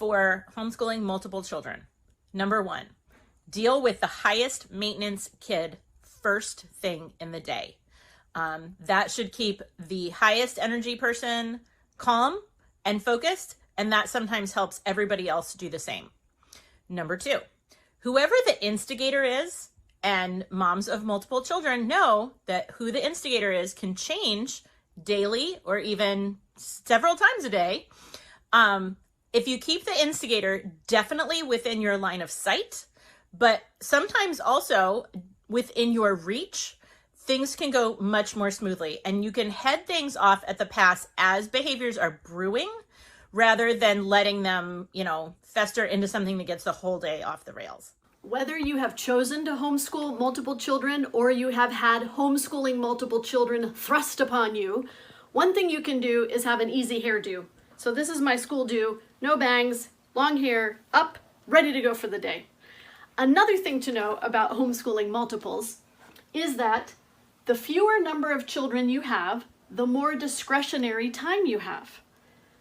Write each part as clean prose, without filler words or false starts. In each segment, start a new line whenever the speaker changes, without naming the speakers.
for homeschooling multiple children. Number one, deal with the highest maintenance kid first thing in the day. That should keep the highest energy person calm and focused, and that sometimes helps everybody else do the same. Number two, whoever the instigator is, and moms of multiple children know that who the instigator is can change daily or even several times a day. If you keep the instigator definitely within your line of sight, but sometimes also within your reach, things can go much more smoothly, and you can head things off at the pass as behaviors are brewing rather than letting them, fester into something that gets the whole day off the rails.
Whether you have chosen to homeschool multiple children or you have had homeschooling multiple children thrust upon you, one thing you can do is have an easy hairdo. So this is my school do, no bangs, long hair, up, ready to go for the day. Another thing to know about homeschooling multiples is that the fewer number of children you have, the more discretionary time you have.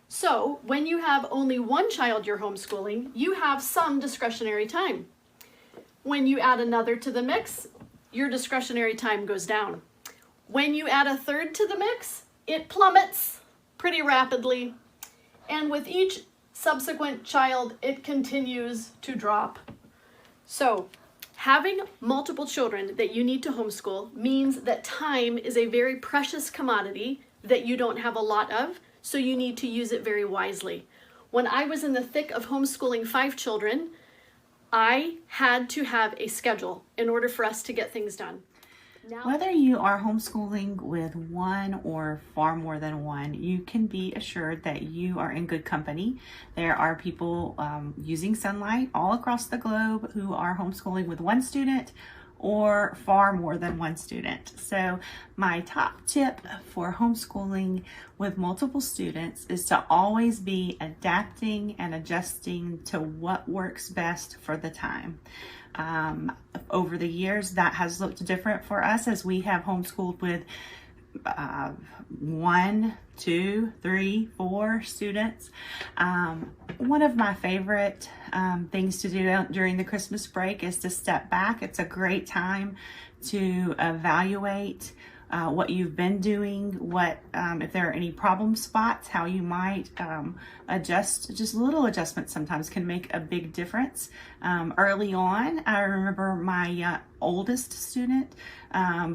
So when you have only one child you're homeschooling, you have some discretionary time. When you add another to the mix, your discretionary time goes down. When you add a third to the mix, it plummets pretty rapidly. And with each subsequent child, it continues to drop. So having multiple children that you need to homeschool means that time is a very precious commodity that you don't have a lot of, so you need to use it very wisely. When I was in the thick of homeschooling 5 children, I had to have a schedule in order for us to get things done. Now,
whether you are homeschooling with one or far more than one, you can be assured that you are in good company. There are people using Sonlight all across the globe who are homeschooling with one student or far more than one student. So my top tip for homeschooling with multiple students is to always be adapting and adjusting to what works best for the time. Over the years, that has looked different for us as we have homeschooled with 1, 2, 3, 4 students. One of my favorite things to do during the Christmas break is to step back. It's a great time to evaluate what you've been doing, if there are any problem spots, how you might adjust. Just little adjustments sometimes can make a big difference. Early on, I remember my oldest student,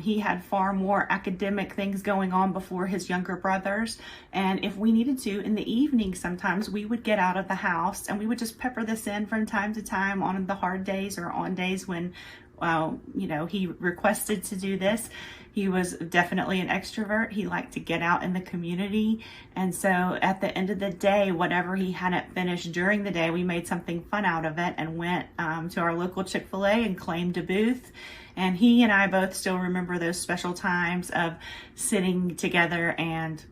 he had far more academic things going on before his younger brothers. And if we needed to, in the evening, sometimes we would get out of the house and we would just pepper this in from time to time on the hard days or on days when he requested to do this. He was definitely an extrovert. He liked to get out in the community. And so at the end of the day, whatever he hadn't finished during the day, we made something fun out of it and went to our local Chick-fil-A and claimed a booth. And he and I both still remember those special times of sitting together and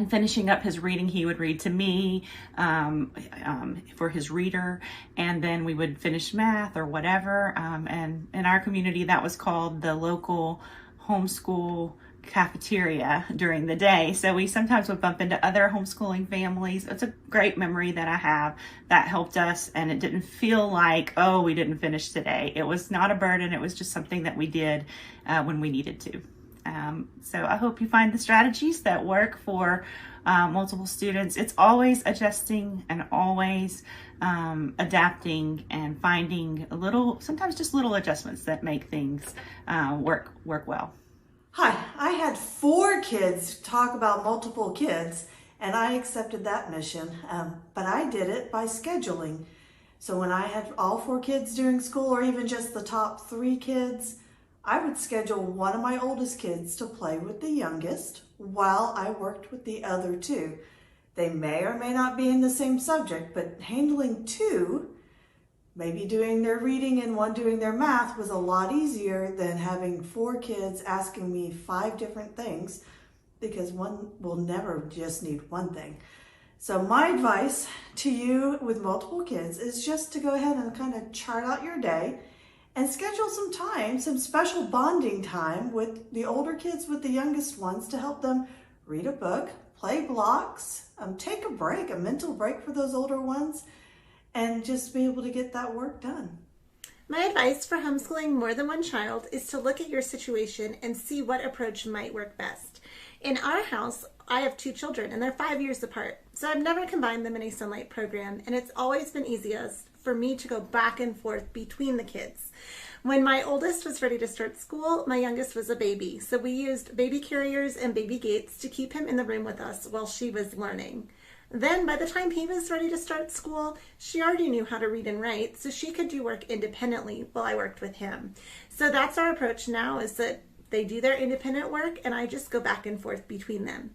finishing up his reading. He would read to me for his reader, and then we would finish math or whatever. And in our community, that was called the local homeschool cafeteria during the day. So we sometimes would bump into other homeschooling families. It's a great memory that I have that helped us, and it didn't feel like, oh, we didn't finish today. It was not a burden. It was just something that we did when we needed to. So I hope you find the strategies that work for multiple students. It's always adjusting and always adapting and finding sometimes just little adjustments that make things work well.
Hi, I had 4 kids talk about multiple kids, and I accepted that mission, but I did it by scheduling. So when I had all 4 kids during school, or even just the top 3 kids, I would schedule one of my oldest kids to play with the youngest while I worked with the other 2. They may or may not be in the same subject, but handling 2, maybe doing their reading and one doing their math, was a lot easier than having 4 kids asking me 5 different things, because one will never just need one thing. So my advice to you with multiple kids is just to go ahead and kind of chart out your day and schedule some time, some special bonding time with the older kids, with the youngest ones, to help them read a book, play blocks, take a break, a mental break for those older ones, and just be able to get that work done.
My advice for homeschooling more than one child is to look at your situation and see what approach might work best. In our house, I have 2 children and they're 5 years apart, so I've never combined them in a Sonlight program, and it's always been easiest for me to go back and forth between the kids. When my oldest was ready to start school, my youngest was a baby, so we used baby carriers and baby gates to keep him in the room with us while she was learning. Then by the time he was ready to start school, she already knew how to read and write, so she could do work independently while I worked with him. So that's our approach now, is that they do their independent work and I just go back and forth between them.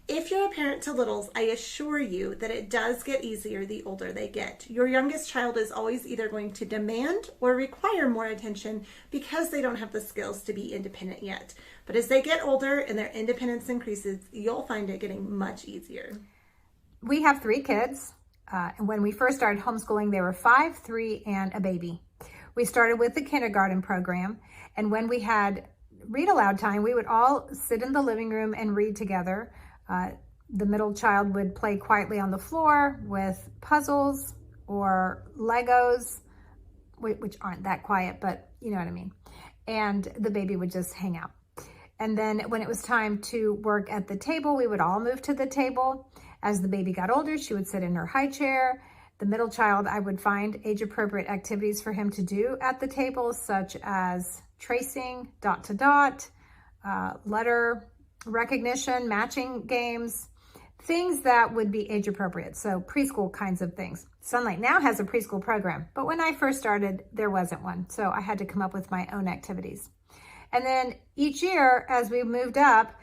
If you're a parent to littles, I assure you that it does get easier the older they get. Your youngest child is always either going to demand or require more attention because they don't have the skills to be independent yet. But as they get older and their independence increases, you'll find it getting much easier.
We have 3 kids. And when we first started homeschooling, they were 5, 3, and a baby. We started with the kindergarten program. And when we had read aloud time, we would all sit in the living room and read together. The middle child would play quietly on the floor with puzzles or Legos, which aren't that quiet, but you know what I mean. And the baby would just hang out. And then when it was time to work at the table, we would all move to the table. As the baby got older, she would sit in her high chair. The middle child, I would find age-appropriate activities for him to do at the table, such as tracing, dot to dot, letter recognition, matching games, things that would be age appropriate. So preschool kinds of things. Sonlight now has a preschool program, but when I first started, there wasn't one. So I had to come up with my own activities. And then each year, as we moved up,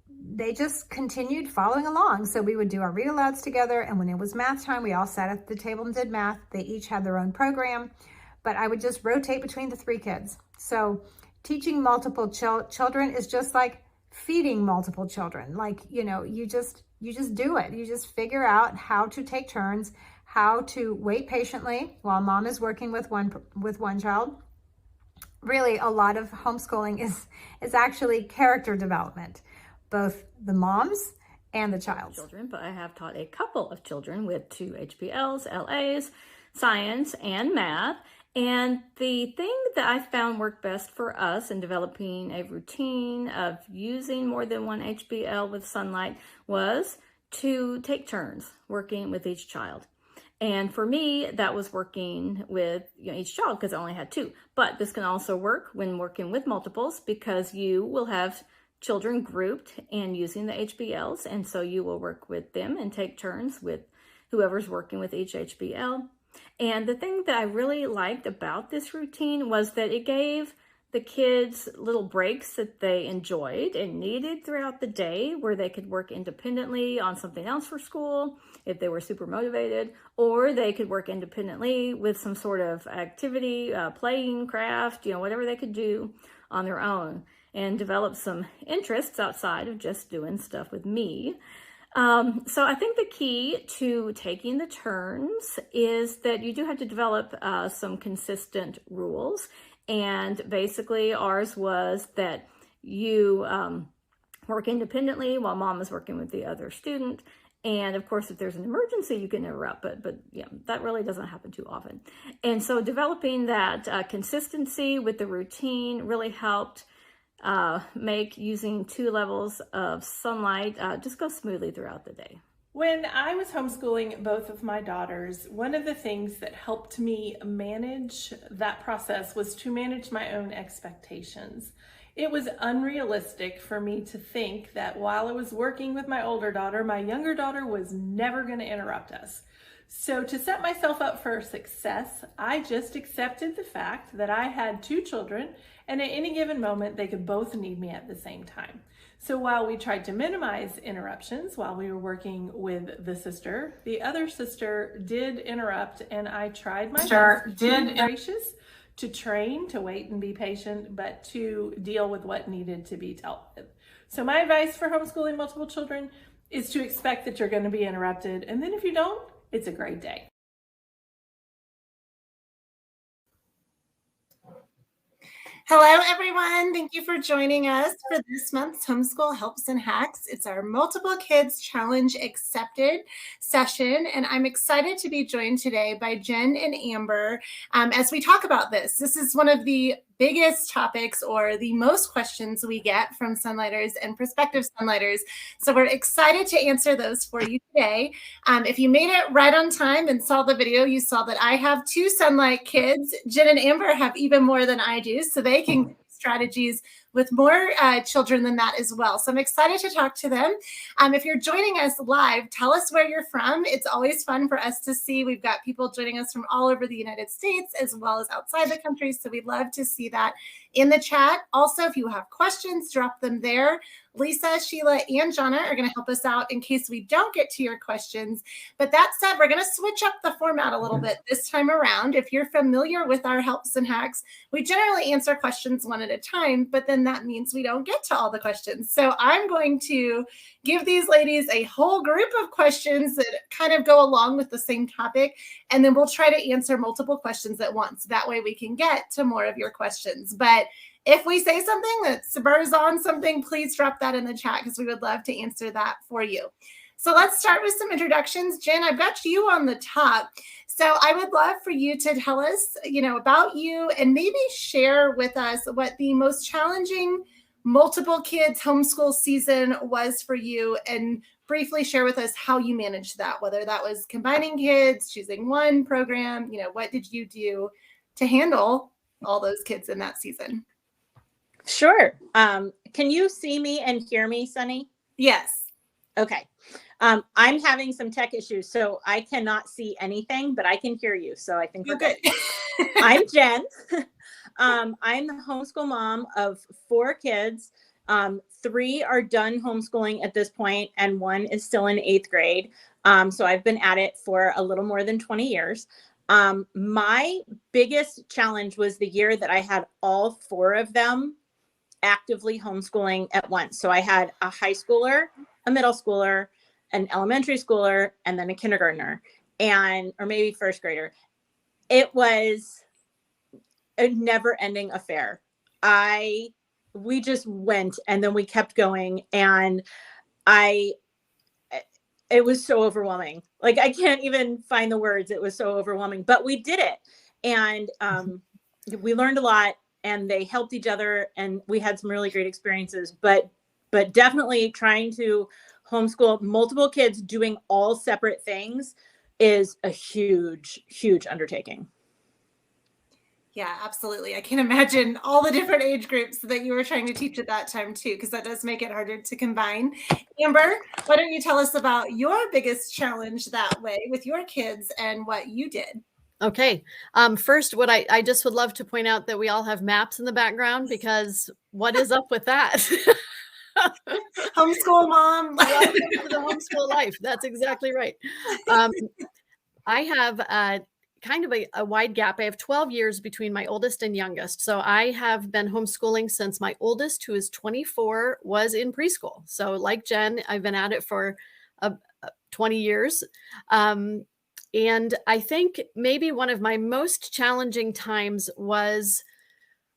they just continued following along. So we would do our read alouds together. And when it was math time, we all sat at the table and did math. They each had their own program, but I would just rotate between the 3 kids. So teaching multiple children is just like feeding multiple children. Like, you just do it. You just figure out how to take turns, how to wait patiently while mom is working with one child. Really, a lot of homeschooling is actually character development, both the moms and the child's.
Children, but I have taught a couple of children with 2 HPLs, LAs, science, and math. And the thing that I found worked best for us in developing a routine of using more than one HBL with Sonlight was to take turns working with each child. And for me, that was working with each child because I only had 2. But this can also work when working with multiples because you will have children grouped and using the HBLs. And so you will work with them and take turns with whoever's working with each HBL. And the thing that I really liked about this routine was that it gave the kids little breaks that they enjoyed and needed throughout the day where they could work independently on something else for school if they were super motivated, or they could work independently with some sort of activity, playing, craft, whatever they could do on their own and develop some interests outside of just doing stuff with me. So I think the key to taking the turns is that you do have to develop some consistent rules. And basically ours was that you work independently while mom is working with the other student. And of course, if there's an emergency, you can interrupt, but yeah, that really doesn't happen too often. And so developing that consistency with the routine really helped make using 2 levels of Sonlight just go smoothly throughout the day.
When I was homeschooling both of my daughters, one of the things that helped me manage that process was to manage my own expectations. It was unrealistic for me to think that while I was working with my older daughter, my younger daughter was never going to interrupt us. So to set myself up for success, I just accepted the fact that I had 2 children and at any given moment, they could both need me at the same time. So while we tried to minimize interruptions while we were working with the sister, the other sister did interrupt, and I tried my best to be gracious, to train, to wait and be patient, but to deal with what needed to be dealt with. So my advice for homeschooling multiple children is to expect that you're going to be interrupted, and then if you don't, it's a great day.
Hello, everyone. Thank you for joining us for this month's Homeschool Helps and Hacks. It's our Multiple Kids Challenge Accepted session, and I'm excited to be joined today by Jen and Amber as we talk about this. This is one of the biggest topics or the most questions we get from Sonlighters and prospective Sonlighters. So we're excited to answer those for you today. If you made it right on time and saw the video, you saw that I have 2 Sonlight kids. Jen and Amber have even more than I do, so they can give strategies with more children than that as well. So I'm excited to talk to them. If you're joining us live, tell us where you're from. It's always fun for us to see. We've got people joining us from all over the United States as well as outside the country. So we'd love to see that in the chat. Also, if you have questions, drop them there. Lisa, Sheila, and Jonna are going to help us out in case we don't get to your questions. But that said, we're going to switch up the format a little bit this time around. If you're familiar with our helps and hacks, we generally answer questions one at a time, but then that means we don't get to all the questions. So I'm going to give these ladies a whole group of questions that kind of go along with the same topic, and then we'll try to answer multiple questions at once. That way we can get to more of your questions. But if we say something that spurs on something, please drop that in the chat because we would love to answer that for you. So let's start with some introductions. Jen, I've got you on the top. So I would love for you to tell us, about you and maybe share with us what the most challenging multiple kids homeschool season was for you, and briefly share with us how you managed that, whether that was combining kids, choosing one program, what did you do to handle all those kids in that season?
Sure. Can you see me and hear me, Sunny?
Yes.
Okay. I'm having some tech issues, so I cannot see anything, but I can hear you. So I think we're good. I'm Jen. I'm the homeschool mom of 4 kids. 3 are done homeschooling at this point, and 1 is still in 8th grade. So I've been at it for a little more than 20 years. My biggest challenge was the year that I had all 4 of them actively homeschooling at once. So I had a high schooler, a middle schooler, an elementary schooler, and then a kindergartner, or maybe first grader. It was a never-ending affair. We just went, and then we kept going, and it was so overwhelming. Like, I can't even find the words. It was so overwhelming, but we did it. And we learned a lot, and they helped each other, and we had some really great experiences, but definitely trying to homeschool multiple kids doing all separate things is a huge, huge undertaking.
Yeah, absolutely. I can imagine all the different age groups that you were trying to teach at that time too, because that does make it harder to combine. Amber, why don't you tell us about your biggest challenge that way with your kids and what you did?
Okay. First, what I just would love to point out that we all have maps in the background, because what is up with that?
Homeschool mom.
Welcome to the homeschool life. That's exactly right. I have kind of a wide gap. I have 12 years between my oldest and youngest. So I have been homeschooling since my oldest, who is 24, was in preschool. So like Jen, I've been at it for 20 years. And I think maybe one of my most challenging times was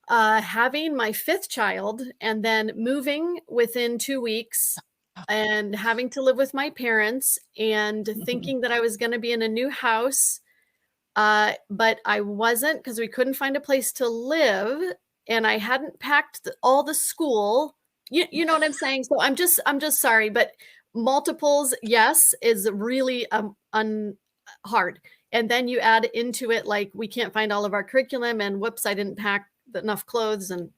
having my 5th child and then moving within 2 weeks and having to live with my parents and thinking that I was going to be in a new house. But I wasn't, because we couldn't find a place to live, and I hadn't packed all the school. You know what I'm saying? So I'm just sorry, but multiples, yes, is really hard. And then you add into it, like, we can't find all of our curriculum, and whoops, I didn't pack enough clothes, and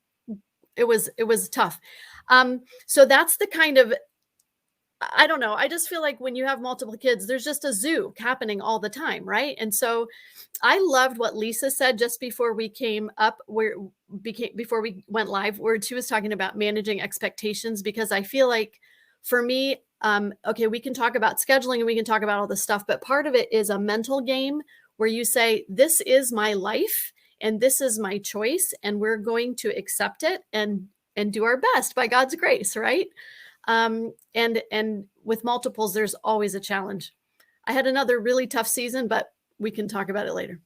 it was tough. So that's the kind of, I don't know. I just feel like when you have multiple kids, there's just a zoo happening all the time, right? And so I loved what Lisa said just before we came up, before we went live, where she was talking about managing expectations, because I feel like for me, okay, we can talk about scheduling and we can talk about all this stuff, but part of it is a mental game where you say, this is my life and this is my choice, and we're going to accept it and do our best by God's grace, right? And with multiples, there's always a challenge. I had another really tough season, but we can talk about it later.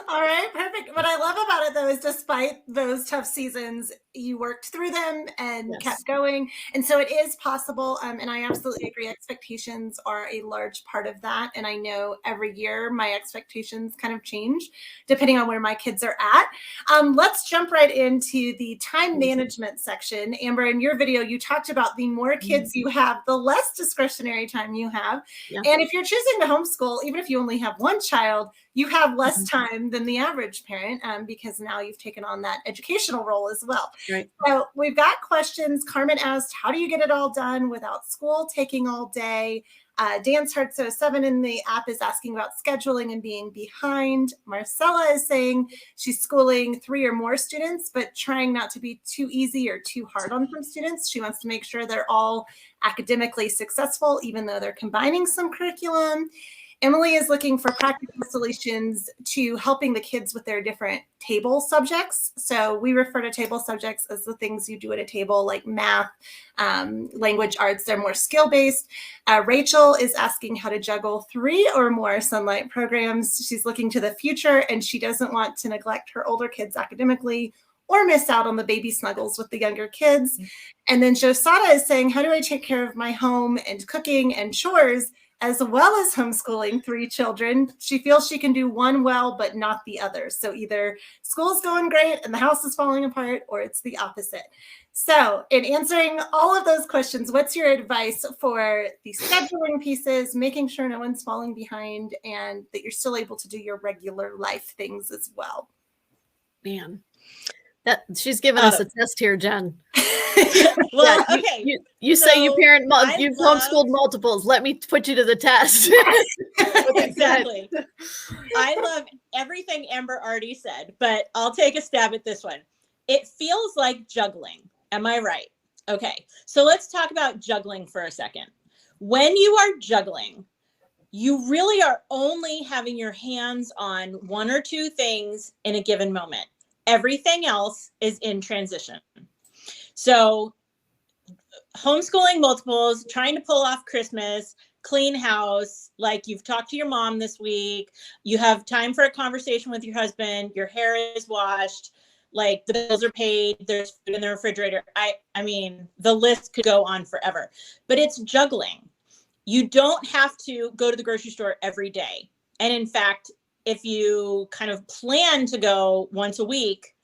All right, perfect. What I love about it, though, is despite those tough seasons, you worked through them and kept going. And so it is possible. And I absolutely agree. Expectations are a large part of that. And I know every year my expectations kind of change depending on where my kids are at. Let's jump right into the time management section. Amber, in your video, you talked about the more kids you have, the less discretionary time you have.
Yeah.
And if you're choosing to homeschool, even if you only have one child, you have less time than the average parent because now you've taken on that educational role as well.
Right.
So we've got questions. Carmen asked, how do you get it all done without school taking all day? Dance Heart 07 in the app is asking about scheduling and being behind. Marcella is saying she's schooling 3 or more students, but trying not to be too easy or too hard on some students. She wants to make sure they're all academically successful, even though they're combining some curriculum. Emily is looking for practical solutions to helping the kids with their different table subjects. So we refer to table subjects as the things you do at a table, like math, language arts. They're more skill-based. Rachel is asking how to juggle 3 or more Sonlight programs. She's looking to the future, and she doesn't want to neglect her older kids academically or miss out on the baby snuggles with the younger kids. And then Josada is saying, how do I take care of my home and cooking and chores as well as homeschooling 3 children? She feels she can do one well, but not the other. So either school's going great and the house is falling apart, or it's the opposite. So in answering all of those questions, what's your advice for the scheduling pieces, making sure no one's falling behind, and that you're still able to do your regular life things as well?
Man, that she's giving us a test here, Jen.
Well,
Yeah,
okay.
You
So
say you parent, you've
love-
homeschooled multiples. Let me put you to the test.
Exactly. I love everything Amber already said, but I'll take a stab at this one. It feels like juggling. Am I right? Okay. So let's talk about juggling for a second. When you are juggling, you really are only having your hands on 1 or 2 things in a given moment. Everything else is in transition. So homeschooling multiples, trying to pull off Christmas, clean house, like you've talked to your mom this week, you have time for a conversation with your husband, your hair is washed, like the bills are paid, there's food in the refrigerator. I mean, the list could go on forever, but it's juggling. You don't have to go to the grocery store every day. And in fact, if you kind of plan to go once a week,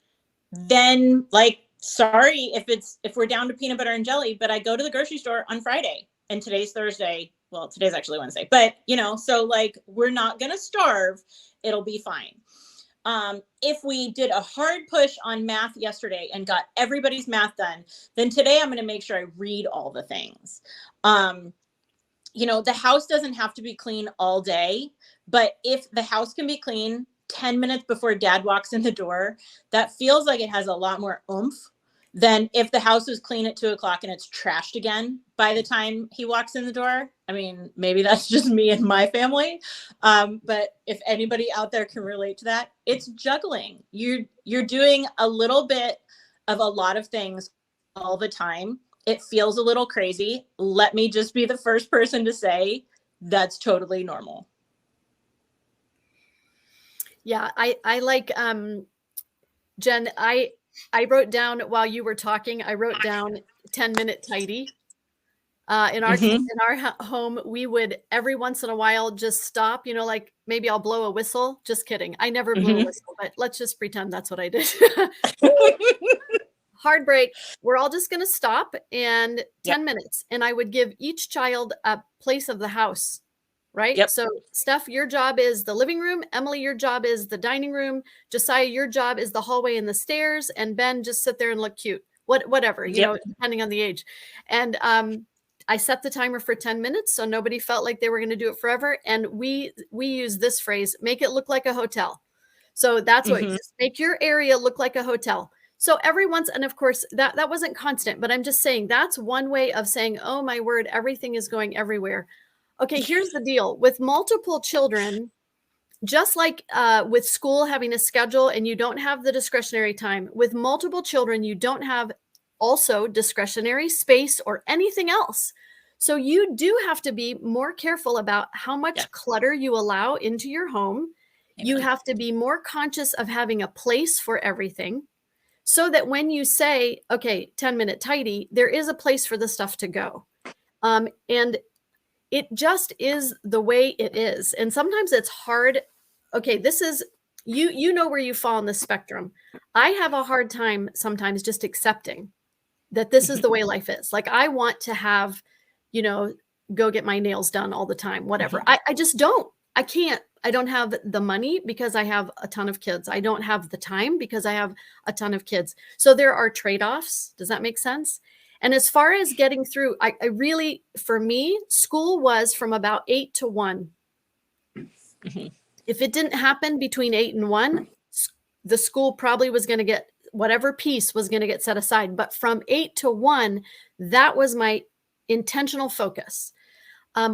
then like, sorry if we're down to peanut butter and jelly, but I go to the grocery store on Friday and today's Thursday. Well, today's actually Wednesday, but so like we're not going to starve. It'll be fine. If we did a hard push on math yesterday and got everybody's math done, then today I'm going to make sure I read all the things. The house doesn't have to be clean all day, but if the house can be clean 10 minutes before dad walks in the door, that feels like it has a lot more oomph than if the house is clean at 2:00 and it's trashed again by the time he walks in the door. I mean, maybe that's just me and my family. But if anybody out there can relate to that, it's juggling. You're doing a little bit of a lot of things all the time. It feels a little crazy. Let me just be the first person to say that's totally normal.
Yeah, I like Jen, I wrote down while you were talking, I wrote down 10-minute tidy. In our home, we would every once in a while just stop, like maybe I'll blow a whistle. Just kidding. I never blew a whistle, but let's just pretend that's what I did. Hard break. We're all just going to stop and 10 minutes. And I would give each child a place of the house. Right?
Yep.
So Steph, your job is the living room. Emily, your job is the dining room. Josiah, your job is the hallway and the stairs. And Ben, just sit there and look cute. Whatever, depending on the age. And I set the timer for 10 minutes. So nobody felt like they were going to do it forever. And we use this phrase, make it look like a hotel. So that's what just make your area look like a hotel. So every once, and of course that wasn't constant, but I'm just saying that's one way of saying, oh my word, everything is going everywhere. Okay, here's the deal. With multiple children, just like with school having a schedule and you don't have the discretionary time, with multiple children, you don't have also discretionary space or anything else. So you do have to be more careful about how much clutter you allow into your home. You have to be more conscious of having a place for everything so that when you say, okay, 10-minute tidy, there is a place for the stuff to go. And it just is the way it is. And sometimes it's hard. Okay, this is, you know where you fall on the spectrum. I have a hard time sometimes just accepting that this is the way life is. Like I want to have, go get my nails done all the time, whatever. I just don't. I can't. I don't have the money because I have a ton of kids. I don't have the time because I have a ton of kids. So there are trade-offs. Does that make sense? And as far as getting through, I really, for me, school was from about 8 to 1. If it didn't happen between 8 and 1, the school probably was going to get whatever piece was going to get set aside. But from 8 to 1, that was my intentional focus.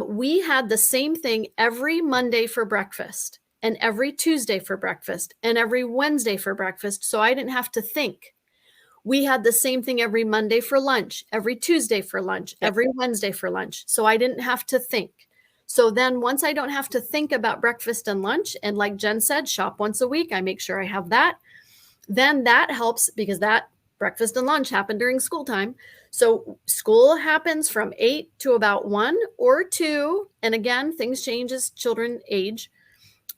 We had the same thing every Monday for breakfast and every Tuesday for breakfast and every Wednesday for breakfast. So I didn't have to think. We had the same thing every Monday for lunch, every Tuesday for lunch, every Wednesday for lunch. So I didn't have to think. So then once I don't have to think about breakfast and lunch, and like Jen said, shop once a week, I make sure I have that. Then that helps because that breakfast and lunch happen during school time. So school happens from 8 to about 1 or 2. And again, things change as children age.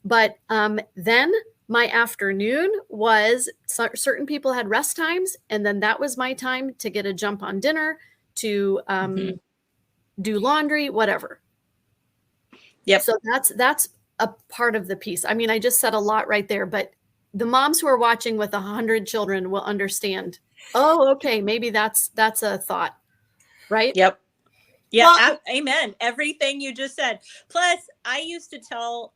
But then my afternoon was certain people had rest times. And then that was my time to get a jump on dinner, to do laundry, whatever.
Yep.
So that's a part of the piece. I mean, I just said a lot right there, but the moms who are watching with 100 children will understand. Oh, okay. Maybe that's a thought, right?
Yep. Yeah. Amen. Everything you just said. Plus, I used to tell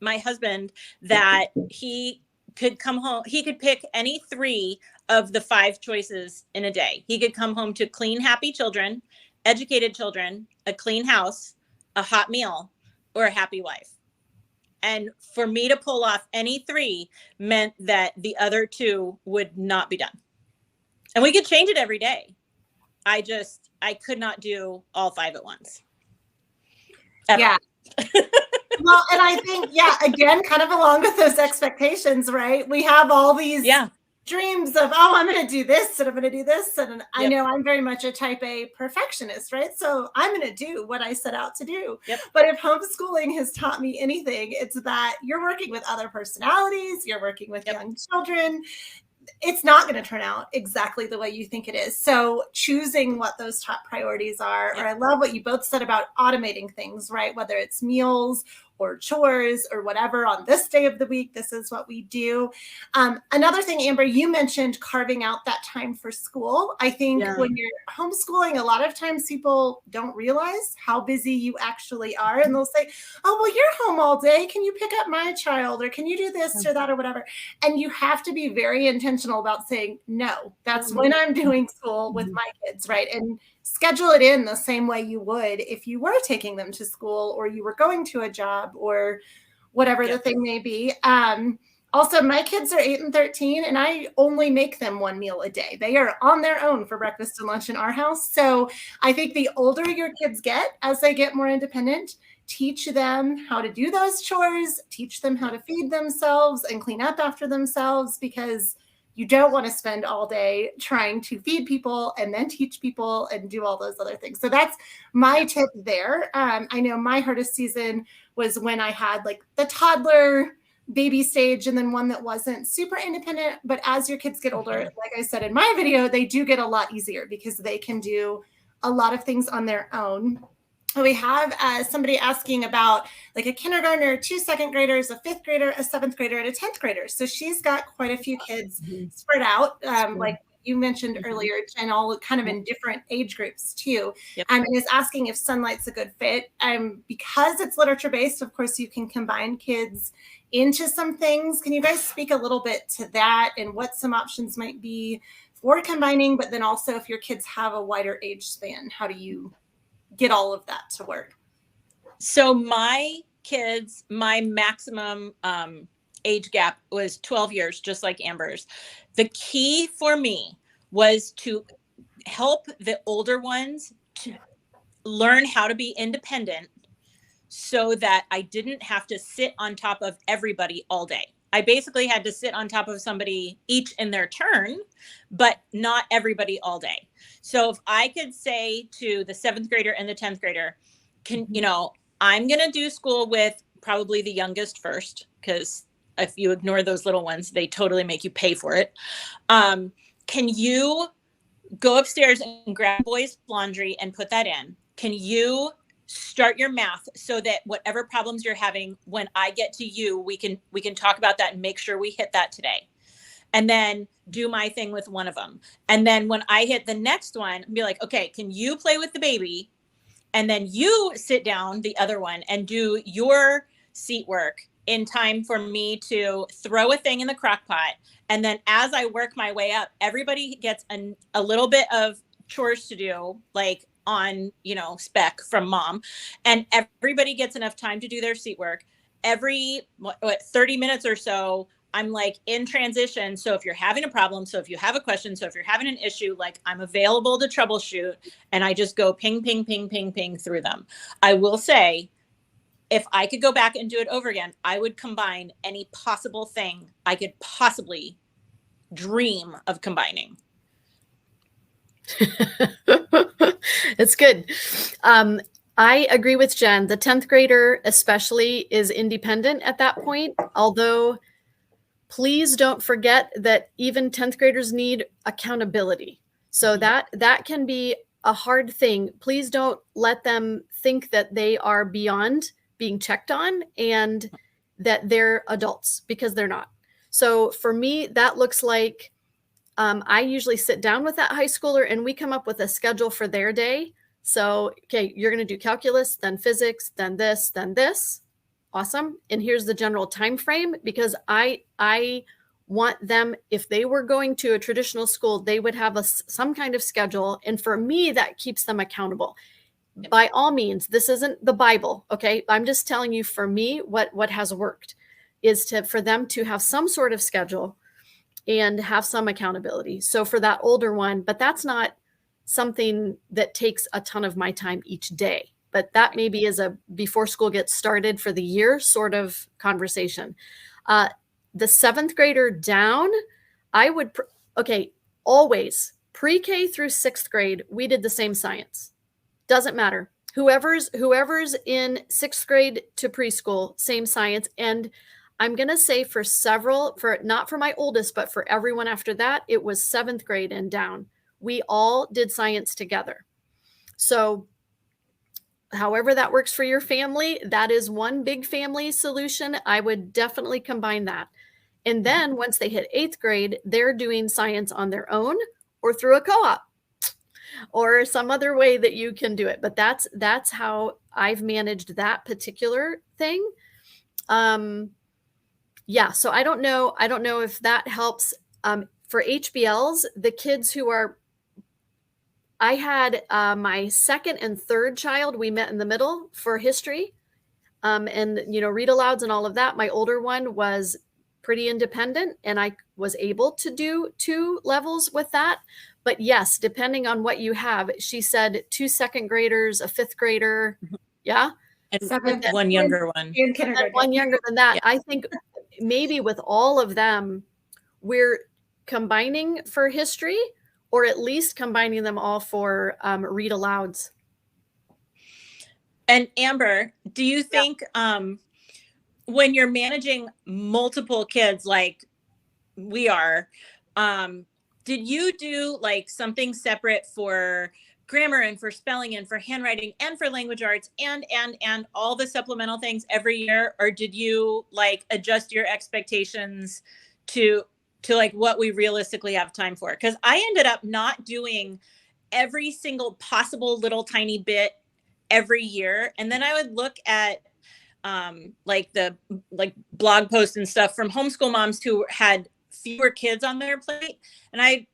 my husband that he could come home. He could pick any 3 of the 5 choices in a day. He could come home to clean, happy children, educated children, a clean house, a hot meal, or a happy wife. And for me to pull off any 3 meant that the other 2 would not be done. And we could change it every day. I could not do all 5 at once.
Yeah. Well, and I think, again, kind of along with those expectations, right? We have all these dreams of, oh, I'm going to do this and I'm going to do this. And I know I'm very much a type A perfectionist, right? So I'm going to do what I set out to do.
Yep.
But if homeschooling has taught me anything, it's that you're working with other personalities, you're working with young children. It's not going to turn out exactly the way you think it is. So choosing what those top priorities are, or I love what you both said about automating things, right? Whether it's meals or chores or whatever on this day of the week, this is what we do. Another thing, Amber, you mentioned carving out that time for school. I think when you're homeschooling, a lot of times people don't realize how busy you actually are. And they'll say, oh, well, you're home all day. Can you pick up my child? Or can you do this or that or whatever? And you have to be very intentional about saying, no, that's when I'm doing school with my kids, right? And schedule it in the same way you would if you were taking them to school or you were going to a job or whatever the thing may be. Also, my kids are 8 and 13, and I only make them 1 meal a day. They are on their own for breakfast and lunch in our house. So I think the older your kids get, as they get more independent, teach them how to do those chores, teach them how to feed themselves and clean up after themselves, because you don't want to spend all day trying to feed people and then teach people and do all those other things. So that's my tip there. I know my hardest season was when I had like the toddler baby stage and then one that wasn't super independent. But as your kids get older, like I said in my video, they do get a lot easier because they can do a lot of things on their own. We have somebody asking about like a kindergartner, 2 second graders, a 5th grader, a 7th grader, and a 10th grader. So she's got quite a few kids spread out, like you mentioned earlier, and all kind of in different age groups too. And is asking if Sonlight's a good fit. Because it's literature based, of course, you can combine kids into some things. Can you guys speak a little bit to that and what some options might be for combining? But then also if your kids have a wider age span, how do you get all of that to work?
So my kids, my maximum age gap was 12 years, just like Amber's. The key for me was to help the older ones to learn how to be independent so that I didn't have to sit on top of everybody all day. I basically had to sit on top of somebody each in their turn, but not everybody all day. So if I could say to the 7th grader and the 10th grader, I'm going to do school with probably the youngest first, because if you ignore those little ones, they totally make you pay for it. Can you go upstairs and grab boys' laundry and put that in? Can you start your math so that whatever problems you're having, when I get to you, we can talk about that and make sure we hit that today. And then do my thing with one of them. And then when I hit the next one, be like, okay, can you play with the baby? And then you sit down the other one and do your seat work in time for me to throw a thing in the crock pot. And then as I work my way up, everybody gets a little bit of chores to do, like on, spec from mom. And everybody gets enough time to do their seat work. Every 30 minutes or so, I'm like in transition. So if you're having a problem, so if you have a question, so if you're having an issue, like I'm available to troubleshoot, and I just go ping, ping, ping, ping, ping through them. I will say, if I could go back and do it over again, I would combine any possible thing I could possibly dream of combining.
It's good. I agree with Jen. The 10th grader especially is independent at that point, although please don't forget that even 10th graders need accountability. So that can be a hard thing. Please don't let them think that they are beyond being checked on and that they're adults, because they're not. So for me, that looks like I usually sit down with that high schooler and we come up with a schedule for their day. So, okay, you're going to do calculus, then physics, then this, then this. Awesome. And here's the general time frame, because I want them, if they were going to a traditional school, they would have some kind of schedule. And for me, that keeps them accountable. By all means, this isn't the Bible. Okay. I'm just telling you, for me, what has worked is for them to have some sort of schedule and have some accountability. So for that older one, but that's not something that takes a ton of my time each day. But that maybe is a before school gets started for the year sort of conversation. The 7th grader down, I would, always pre-K through 6th grade, we did the same science. Doesn't matter. Whoever's in 6th grade to preschool, same science. And I'm going to say not for my oldest, but for everyone after that, it was 7th grade and down. We all did science together. So however that works for your family, that is one big family solution. I would definitely combine that. And then once they hit 8th grade, they're doing science on their own or through a co-op or some other way that you can do it. But that's how I've managed that particular thing. So I don't know if that helps. For HBLs, the kids who are, I had my 2nd and 3rd child, we met in the middle for history, and read alouds and all of that. My older one was pretty independent, and I was able to do 2 levels with that. But yes, depending on what you have, she said 2 2nd graders, a 5th grader, yeah,
and one younger one,
and one younger than that. Yeah. I think maybe with all of them, we're combining for history, or at least combining them all for read alouds.
And Amber, do you think when you're managing multiple kids like we are, did you do like something separate for grammar and for spelling and for handwriting and for language arts and all the supplemental things every year? Or did you like adjust your expectations to like what we realistically have time for? Because I ended up not doing every single possible little tiny bit every year. And then I would look at like blog posts and stuff from homeschool moms who had fewer kids on their plate. And I,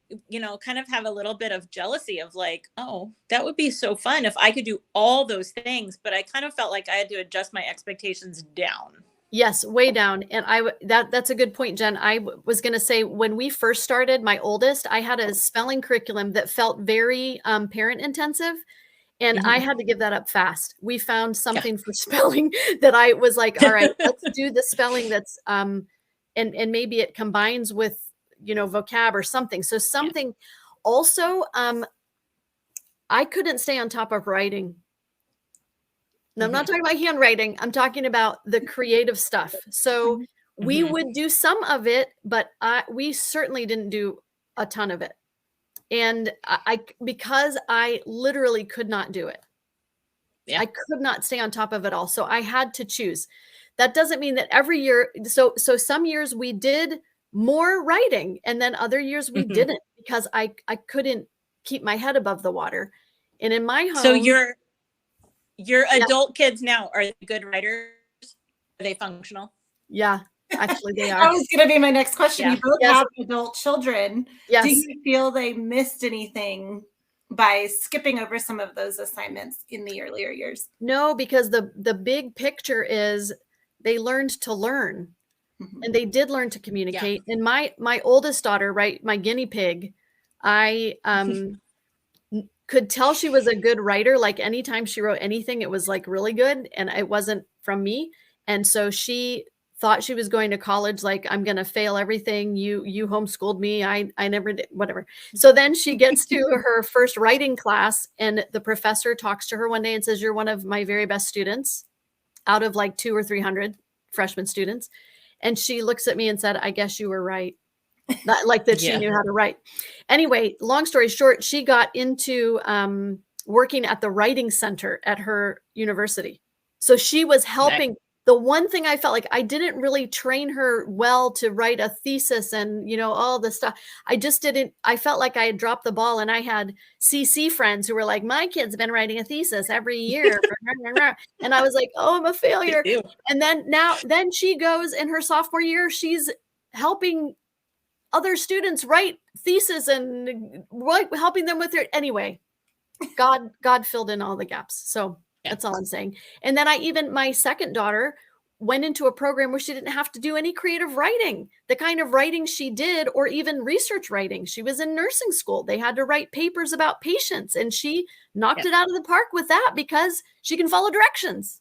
kind of have a little bit of jealousy of like, oh, that would be so fun if I could do all those things. But I kind of felt like I had to adjust my expectations down.
Yes, way down. And that's a good point, Jen. I was going to say, when we first started, my oldest, I had a spelling curriculum that felt very parent intensive. And I had to give that up fast. We found something for spelling that I was like, all right, let's do the spelling that's and maybe it combines with, vocab or something. So something also, I couldn't stay on top of writing. Now, I'm not talking about handwriting. I'm talking about the creative stuff. So we would do some of it, but we certainly didn't do a ton of it. And because I literally could not do it. Yeah. I could not stay on top of it all. So I had to choose. That doesn't mean that every year. So some years we did more writing and then other years we didn't because I couldn't keep my head above the water. And in my home.
So your adult kids now, are they good writers? Are they functional?
Yeah, actually they are.
That was going to be my next question.
Yeah.
You both have adult children.
Yes.
Do you feel they missed anything by skipping over some of those assignments in the earlier years?
No, because the big picture is they learned to learn and they did learn to communicate. Yeah. And my oldest daughter, right, my guinea pig, I could tell she was a good writer. Like anytime she wrote anything, it was like really good and it wasn't from me. And so she thought she was going to college. Like, I'm going to fail everything. You homeschooled me. I never did, whatever. So then she gets to her first writing class and the professor talks to her one day and says, you're one of my very best students out of like 200 or 300 freshman students. And she looks at me and said, I guess you were right. Not like that she knew how to write. Anyway, long story short, she got into working at the writing center at her university. So she was helping. Nice. The one thing I felt like I didn't really train her well to write a thesis and, all this stuff. I just didn't. I felt like I had dropped the ball and I had CC friends who were like, my kid's been writing a thesis every year. And I was like, oh, I'm a failure. And then she goes in her sophomore year, she's helping other students write thesis and helping them with their, anyway, God filled in all the gaps. So that's all I'm saying. And then my second daughter went into a program where she didn't have to do any creative writing, the kind of writing she did, or even research writing. She was in nursing school. They had to write papers about patients and she knocked it out of the park with that because she can follow directions.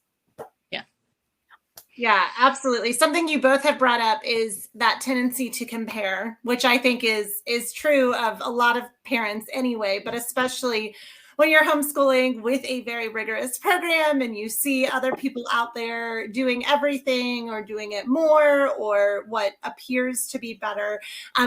Yeah, absolutely. Something you both have brought up is that tendency to compare, which I think is true of a lot of parents anyway, but especially when you're homeschooling with a very rigorous program and you see other people out there doing everything or doing it more or what appears to be better.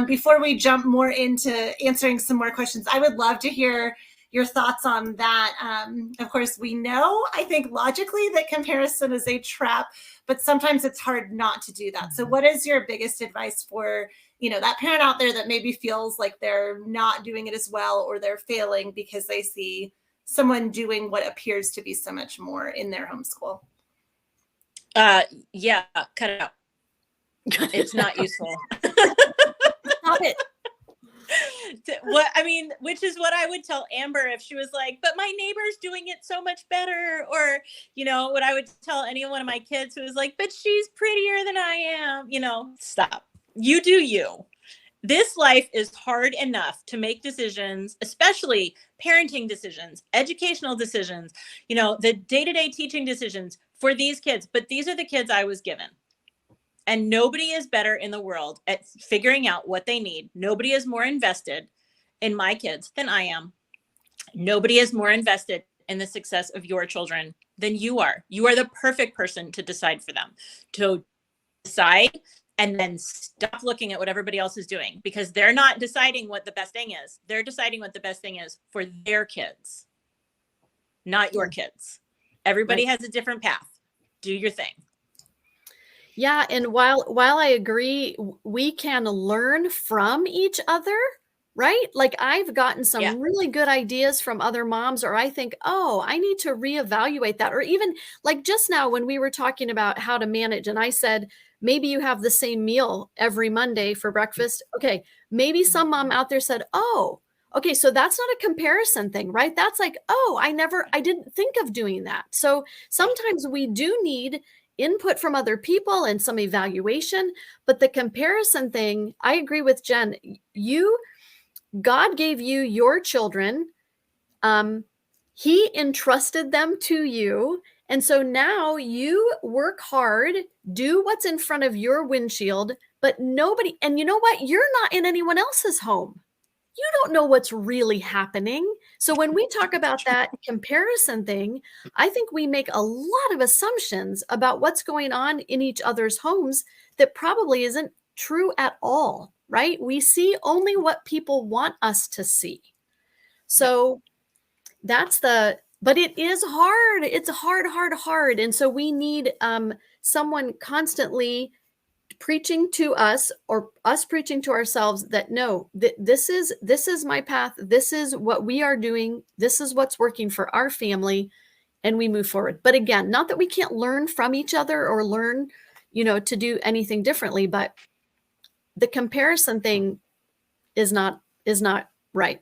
Before we jump more into answering some more questions, I would love to hear your thoughts on that. Of course, we know, I think logically, that comparison is a trap, but sometimes it's hard not to do that. So what is your biggest advice for, that parent out there that maybe feels like they're not doing it as well or they're failing because they see someone doing what appears to be so much more in their homeschool?
Yeah, cut it out. It's not useful.
Stop it.
Which is what I would tell Amber if she was like, but my neighbor's doing it so much better. Or, what I would tell any one of my kids who was like, but she's prettier than I am, stop. You do you. This life is hard enough to make decisions, especially parenting decisions, educational decisions, the day-to-day teaching decisions for these kids. But these are the kids I was given. And nobody is better in the world at figuring out what they need. Nobody is more invested in my kids than I am. Nobody is more invested in the success of your children than you are. You are the perfect person to decide for them, to decide and then stop looking at what everybody else is doing because they're not deciding what the best thing is. They're deciding what the best thing is for their kids, not your kids. Everybody has a different path. Do your thing.
Yeah, and while I agree, we can learn from each other, right? Like I've gotten some really good ideas from other moms, or I think, oh, I need to reevaluate that. Or even like just now when we were talking about how to manage, and I said, maybe you have the same meal every Monday for breakfast. Okay, maybe some mom out there said, oh, okay, so that's not a comparison thing, right? That's like, oh, I didn't think of doing that. So sometimes we do need input from other people and some evaluation, but the comparison thing, I agree with Jen. God gave you your children. He entrusted them to you. And so now you work hard, do what's in front of your windshield, but nobody, and you know what? You're not in anyone else's home. You don't know what's really happening. So when we talk about that comparison thing, I think we make a lot of assumptions about what's going on in each other's homes that probably isn't true at all, right? We see only what people want us to see. So that's but it is hard. It's hard. And so we need someone constantly preaching to us, or us preaching to ourselves, that no, this is my path. This is what we are doing. This is what's working for our family, and we move forward. But again, not that we can't learn from each other or learn, to do anything differently, but the comparison thing is not right.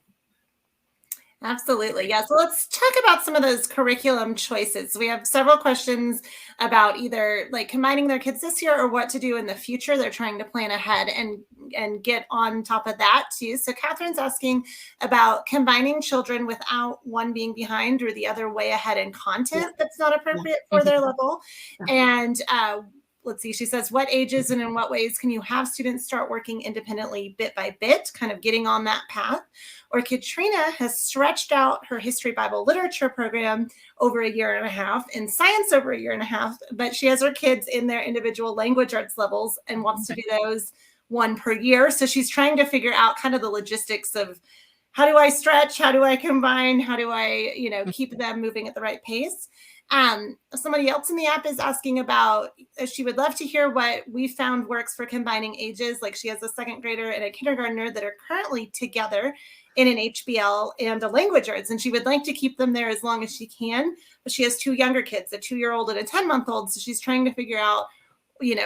Absolutely. Yeah. So let's talk about some of those curriculum choices. We have several questions about either like combining their kids this year or what to do in the future. They're trying to plan ahead and get on top of that too. So Catherine's asking about combining children without one being behind or the other way ahead in content that's not appropriate for their level. And let's see, she says, what ages and in what ways can you have students start working independently bit by bit, kind of getting on that path? Or Katrina has stretched out her history Bible literature program over a year and a half, and science over a year and a half, but she has her kids in their individual language arts levels and wants to do those one per year. So she's trying to figure out kind of the logistics of how do I stretch? How do I combine? How do I, keep them moving at the right pace? Somebody else in the app is asking about, she would love to hear what we found works for combining ages. Like she has a second grader and a kindergartner that are currently together in an HBL and a language arts, and she would like to keep them there as long as she can. But she has two younger kids, a 2-year-old and a 10-month-old. So she's trying to figure out,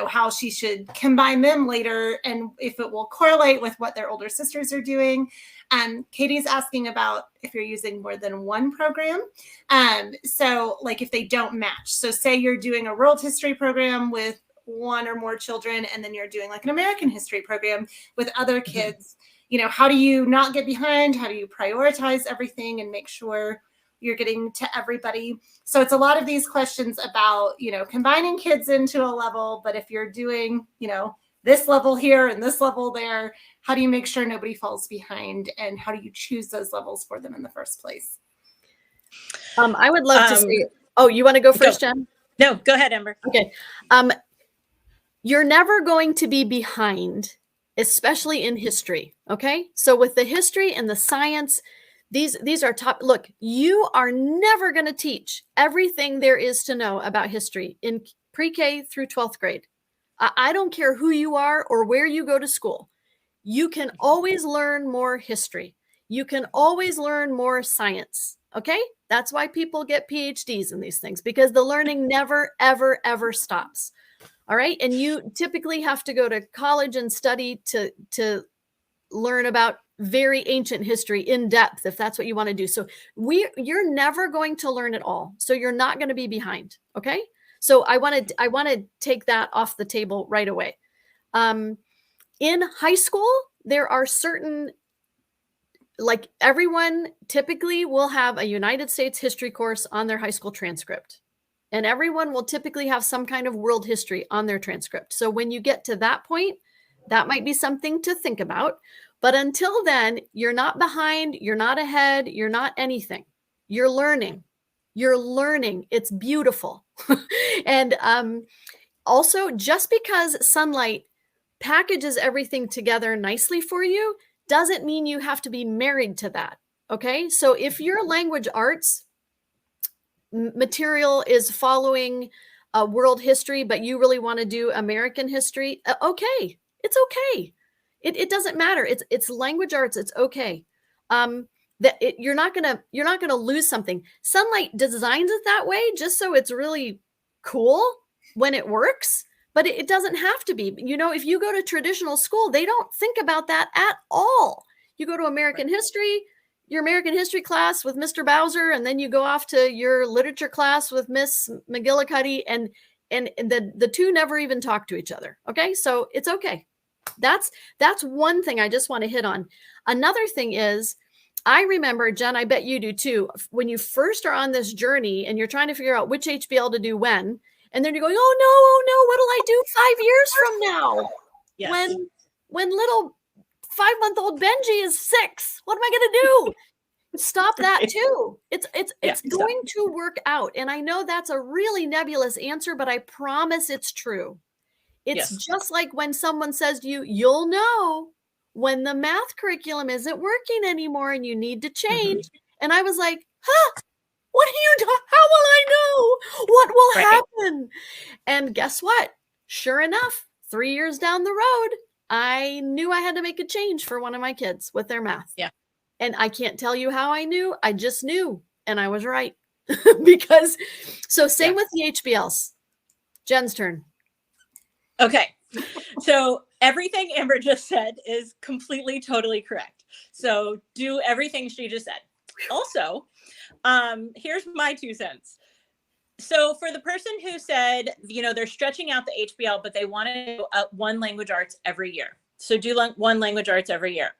how she should combine them later and if it will correlate with what their older sisters are doing. Katie's asking about if you're using more than one program. So like if they don't match. So say you're doing a world history program with one or more children, and then you're doing like an American history program with other kids, how do you not get behind? How do you prioritize everything and make sure you're getting to everybody? So it's a lot of these questions about, combining kids into a level, but if you're doing, this level here and this level there, how do you make sure nobody falls behind, and how do you choose those levels for them in the first place?
I would love to say, you want to go first, Jen?
No, go ahead, Amber.
Okay. You're never going to be behind, especially in history. Okay. So with the history and the science, these are top. Look, you are never going to teach everything there is to know about history in pre-K through 12th grade. I don't care who you are or where you go to school. You can always learn more history. You can always learn more science. Okay. That's why people get PhDs in these things, because the learning never, ever, ever stops. All right. And you typically have to go to college and study to learn about very ancient history in depth, if that's what you want to do. So you're never going to learn it all. So you're not going to be behind. Okay. So I want to take that off the table right away. In high school, there are certain, like everyone typically will have a United States history course on their high school transcript. And everyone will typically have some kind of world history on their transcript. So when you get to that point, that might be something to think about. But until then, you're not behind, you're not ahead, you're not anything. You're learning. You're learning. It's beautiful. And also, just because Sonlight packages everything together nicely for you doesn't mean you have to be married to that. Okay. So if your language arts material is following world history, but you really want to do American history, okay. It's okay. It doesn't matter. It's language arts. It's okay. You're not gonna lose something. Sonlight designs it that way just so it's really cool when it works, but it doesn't have to be. If you go to traditional school, they don't think about that at all. You go to American history, your American history class with Mr. Bowser, and then you go off to your literature class with Miss McGillicuddy, and the two never even talk to each other. Okay, so it's okay. That's one thing I just want to hit on. Another thing is, I remember, Jen, I bet you do too, when you first are on this journey and you're trying to figure out which HBL to do when, and then you're going, oh no, what'll I do 5 years from now?
Yes.
When little 5-month-old Benji is 6, what am I going to do? Stop that too. It's going to work out. And I know that's a really nebulous answer, but I promise it's true. It's just like when someone says to you, you'll know when the math curriculum isn't working anymore and you need to change. And I was like, what do you do? How will I know what will happen? And guess what? Sure enough, 3 years down the road, I knew I had to make a change for one of my kids with their math.
Yeah.
And I can't tell you how I knew. I just knew. And I was right. Because, so same with the HBLs. Jen's turn.
Okay. So everything Amber just said is completely, totally correct. So do everything she just said. Also, here's my 2 cents. So for the person who said, they're stretching out the HBL, but they want to do one language arts every year. So do one language arts every year.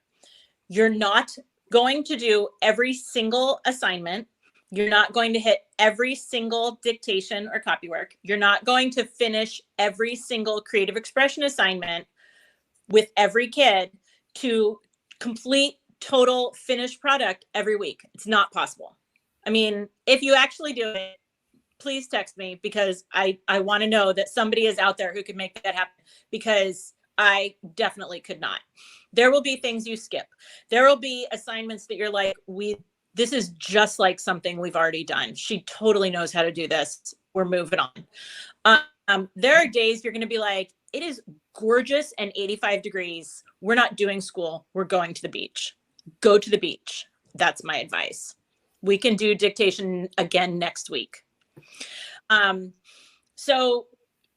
You're not going to do every single assignment. You're not going to hit every single dictation or copywork. You're not going to finish every single creative expression assignment with every kid to complete total finished product every week. It's not possible. I mean, if you actually do it, please text me, because I want to know that somebody is out there who could make that happen, because I definitely could not. There will be things you skip. There will be assignments that you're like, this is just like something we've already done. She totally knows how to do this. We're moving on. There are days you're going to be like, it is gorgeous and 85 degrees. We're not doing school. We're going to the beach. Go to the beach. That's my advice. We can do dictation again next week. So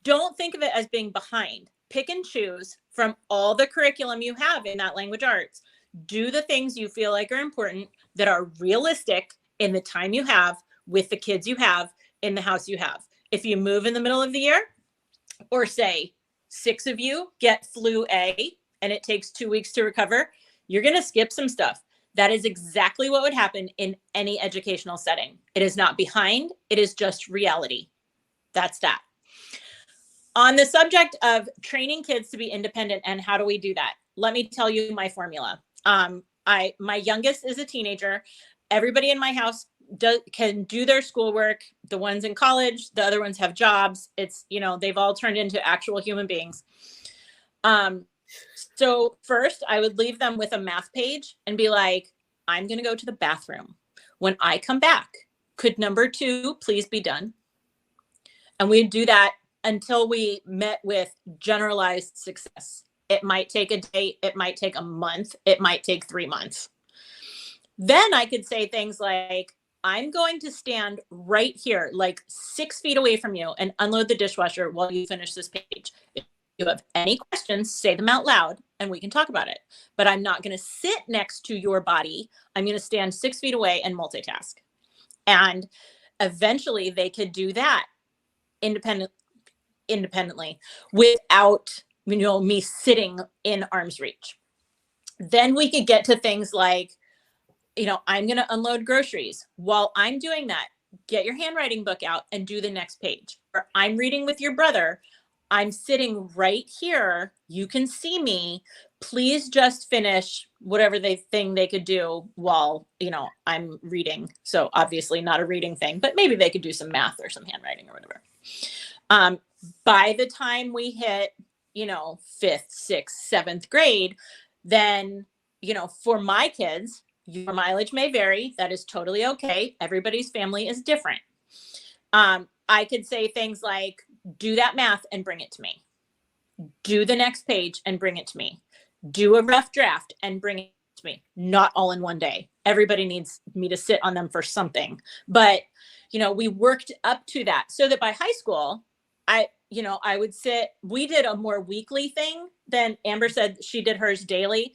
don't think of it as being behind. Pick and choose from all the curriculum you have in that language arts. Do the things you feel like are important, that are realistic in the time you have, with the kids you have, in the house you have. If you move in the middle of the year, or say 6 of you get flu A and it takes 2 weeks to recover, you're going to skip some stuff. That is exactly what would happen in any educational setting. It is not behind. It is just reality. That's that. On the subject of training kids to be independent and how do we do that, let me tell you my formula. My youngest is a teenager. Everybody in my house can do their schoolwork. The ones in college, the other ones have jobs. It's, they've all turned into actual human beings. So first I would leave them with a math page and be like, I'm going to go to the bathroom. When I come back, could number 2 please be done? And we do that until we met with generalized success. It might take a day, it might take a month, it might take 3 months. Then I could say things like, I'm going to stand right here, like 6 feet away from you, and unload the dishwasher while you finish this page. If you have any questions, say them out loud and we can talk about it. But I'm not going to sit next to your body. I'm going to stand 6 feet away and multitask. And eventually they could do that independently without, me sitting in arm's reach. Then we could get to things like, I'm going to unload groceries. While I'm doing that, get your handwriting book out and do the next page. Or I'm reading with your brother. I'm sitting right here. You can see me. Please just finish whatever thing they could do while, I'm reading. So obviously not a reading thing, but maybe they could do some math or some handwriting or whatever. By the time we hit, 5th, 6th, 7th grade, then, for my kids, your mileage may vary. That is totally okay. Everybody's family is different. I could say things like, do that math and bring it to me. Do the next page and bring it to me. Do a rough draft and bring it to me. Not all in one day. Everybody needs me to sit on them for something. But, we worked up to that so that by high school, I would sit, we did a more weekly thing than Amber said she did hers daily.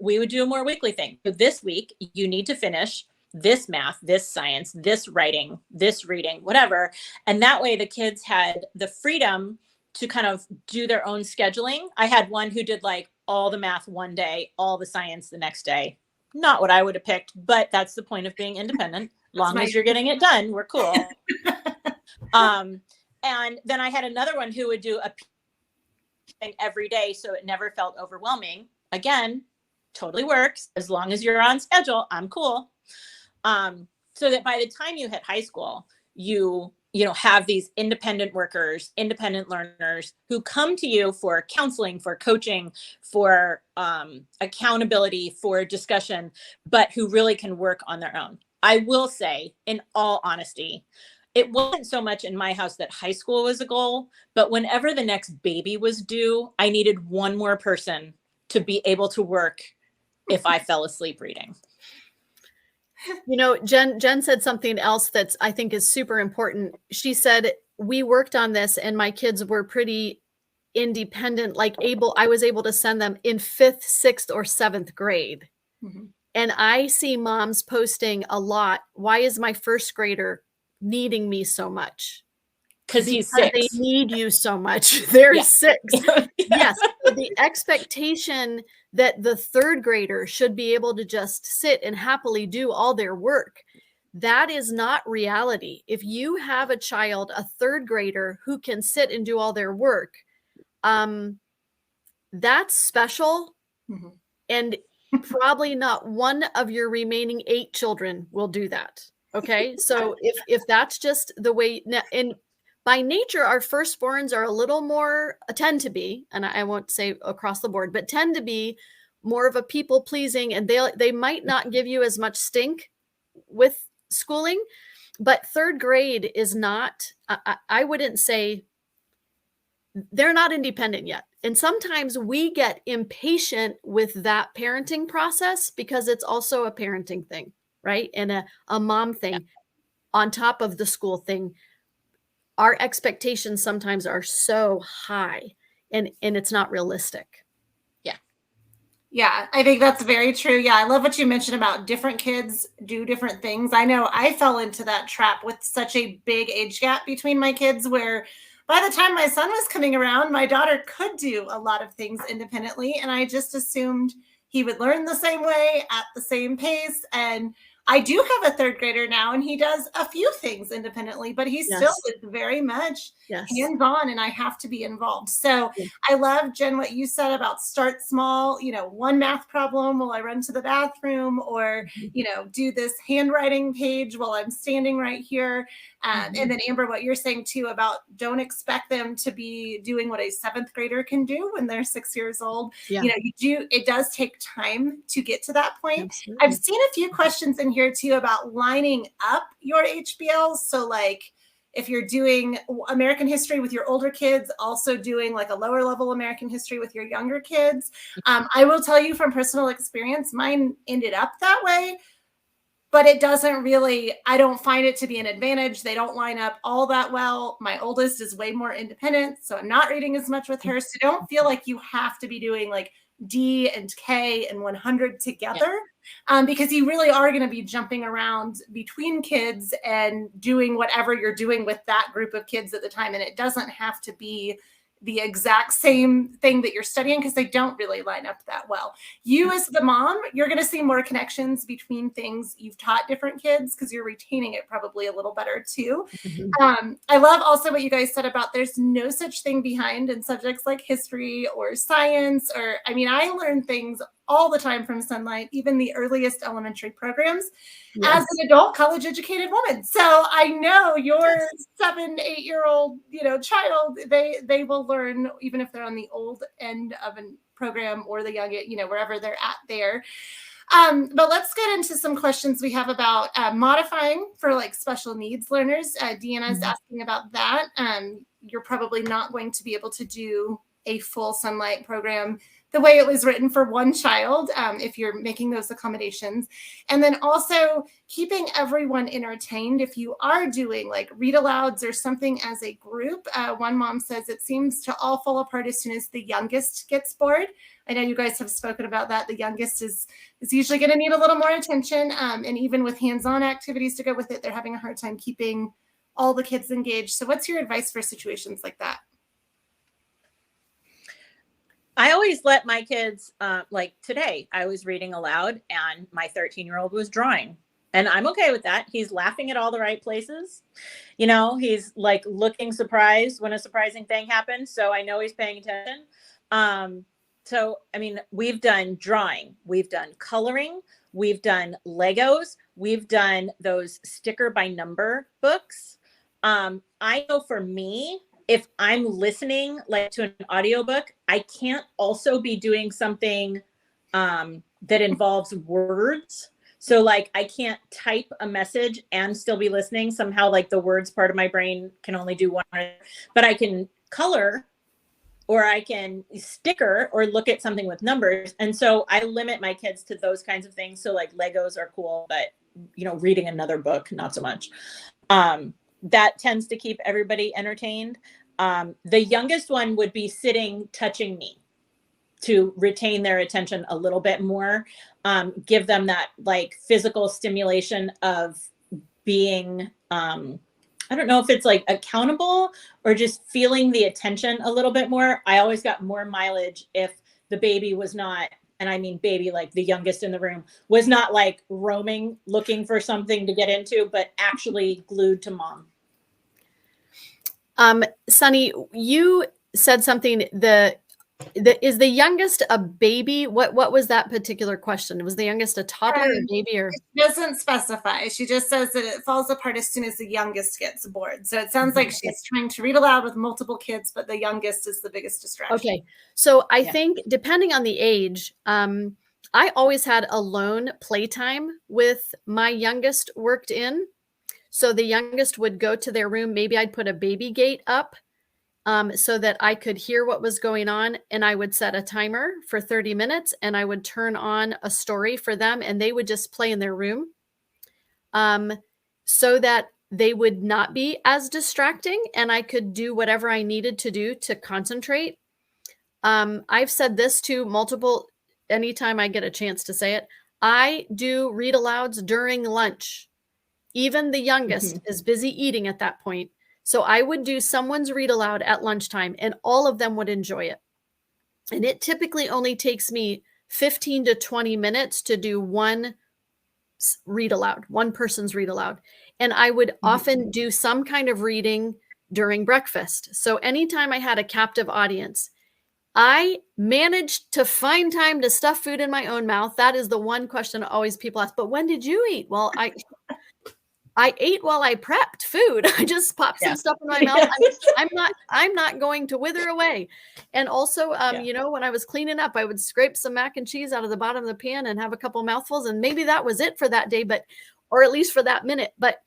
We would do a more weekly thing. So this week, you need to finish this math, this science, this writing, this reading, whatever. And that way the kids had the freedom to kind of do their own scheduling. I had one who did like all the math one day, all the science the next day. Not what I would have picked, but that's the point of being independent. Long as you're getting it done, we're cool. And then I had another one who would do a thing every day, so it never felt overwhelming. Again, totally works. As long as you're on schedule, I'm cool. So that by the time you hit high school, you have these independent workers, independent learners who come to you for counseling, for coaching, for accountability, for discussion, but who really can work on their own. I will say, in all honesty, it wasn't so much in my house that high school was a goal, but whenever the next baby was due, I needed one more person to be able to work if I fell asleep reading.
Jen said something else that's, I think, is super important. She said, we worked on this and my kids were pretty independent, I was able to send them in 5th, 6th, or 7th grade. Mm-hmm. And I see moms posting a lot, why is my 1st grader needing me so much?
Because he's 6.
They need you so much. They're 6. Yes. So the expectation that the 3rd grader should be able to just sit and happily do all their work, that is not reality. If you have a child, a 3rd grader who can sit and do all their work, that's special. Mm-hmm. And probably not one of your remaining 8 children will do that. Okay. So if that's just the way, and by nature, our firstborns are a little more, tend to be, and I won't say across the board, but tend to be more of a people pleasing, and they might not give you as much stink with schooling, but 3rd grade is not, I wouldn't say, they're not independent yet. And sometimes we get impatient with that parenting process because it's also a parenting thing, right? And a mom thing on top of the school thing. Our expectations sometimes are so high and it's not realistic.
Yeah, I think that's very true. Yeah, I love what you mentioned about different kids do different things. I know I fell into that trap with such a big age gap between my kids where by the time my son was coming around, my daughter could do a lot of things independently. And I just assumed he would learn the same way at the same pace. And I do have a 3rd grader now, and he does a few things independently, but he still is very much hands-on, and I have to be involved. So I love, Jen, what you said about start small, one math problem while I run to the bathroom, or, do this handwriting page while I'm standing right here. And then Amber, what you're saying too about don't expect them to be doing what a 7th grader can do when they're 6 years old. Yeah. It does take time to get to that point. Absolutely. I've seen a few questions in here too about lining up your HBLs. So like if you're doing American history with your older kids, also doing like a lower level American history with your younger kids. I will tell you from personal experience, mine ended up that way. But it doesn't really, I don't find it to be an advantage. They don't line up all that well. My oldest is way more independent, so I'm not reading as much with her. So don't feel like you have to be doing like D and K and 100 together, because you really are going to be jumping around between kids and doing whatever you're doing with that group of kids at the time. And it doesn't have to be the exact same thing that you're studying because they don't really line up that well. You as the mom, you're going to see more connections between things you've taught different kids because you're retaining it probably a little better too. I love also what you guys said about there's no such thing behind in subjects like history or science, or I learn things all the time from Sonlight, even the earliest elementary programs, as an adult college educated woman. So I know your 7-8-year-old, child, they will learn even if they're on the old end of a program or the young, wherever they're at there. But let's get into some questions we have about modifying for like special needs learners. Deanna is asking about that. You're probably not going to be able to do a full Sonlight program the way it was written for one child, if you're making those accommodations. And then also keeping everyone entertained. If you are doing like read alouds or something as a group, one mom says it seems to all fall apart as soon as the youngest gets bored. I know you guys have spoken about that. The youngest is usually going to need a little more attention. And even with hands-on activities to go with it, they're having a hard time keeping all the kids engaged. So what's your advice for situations like that?
I always let my kids, like today, I was reading aloud and my 13-year-old was drawing. And I'm okay with that. He's laughing at all the right places. You know, he's like looking surprised when a surprising thing happens. So I know he's paying attention. So, I mean, we've done drawing, we've done coloring, we've done Legos, we've done those sticker by number books. I know for me, if I'm listening like to an audiobook, I can't also be doing something that involves words. So like I can't type a message and still be listening. Somehow like the words part of my brain can only do one, but I can color or I can sticker or look at something with numbers. And so I limit my kids to those kinds of things. So like Legos are cool, but you know, reading another book, not so much. That tends to keep everybody entertained. The youngest one would be sitting, touching me to retain their attention a little bit more. Give them that like physical stimulation of being, I don't know if it's like accountable or just feeling the attention a little bit more. I always got more mileage if the baby was not, and I mean baby, like the youngest in the room, was not like roaming, looking for something to get into, but actually glued to mom.
Sunny, you said something, is the youngest a baby? What was that particular question? Was the youngest a toddler or a baby? Or
it doesn't specify. She just says that it falls apart as soon as the youngest gets bored. So it sounds like she's trying to read aloud with multiple kids, but the youngest is the biggest distraction.
Okay. So I think depending on the age, I always had alone playtime with my youngest worked in. So the youngest would go to their room. Maybe I'd put a baby gate up so that I could hear what was going on. And I would set a timer for 30 minutes and I would turn on a story for them and they would just play in their room so that they would not be as distracting and I could do whatever I needed to do to concentrate. I've said this to multiple, anytime I get a chance to say it, I do read alouds during lunch. Even the youngest is busy eating at that point. So I would do someone's read aloud at lunchtime and all of them would enjoy it. And it typically only takes me 15 to 20 minutes to do one read aloud, one person's read aloud. And I would often do some kind of reading during breakfast. So anytime I had a captive audience, I managed to find time to stuff food in my own mouth. That is the one question always people ask, but when did you eat? Well, I ate while I prepped food. I just popped some stuff in my mouth. I'm not going to wither away. And also, you know, when I was cleaning up, I would scrape some mac and cheese out of the bottom of the pan and have a couple mouthfuls. And maybe that was it for that day, or at least for that minute. But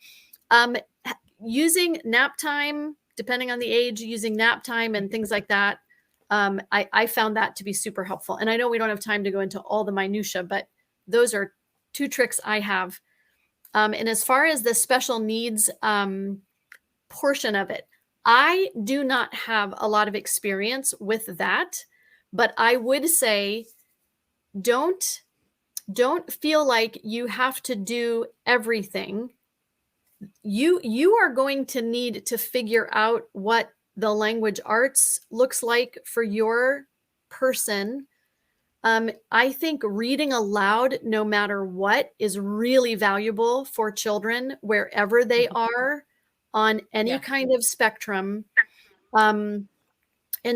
using nap time, depending on the age, using nap time and things like that, I found that to be super helpful. And I know we don't have time to go into all the minutia, but those are two tricks I have. And as far as the special needs portion of it, I do not have a lot of experience with that, but I would say don't feel like you have to do everything. You are going to need to figure out what the language arts looks like for your person. I think reading aloud, no matter what, is really valuable for children wherever they are on any kind of spectrum. And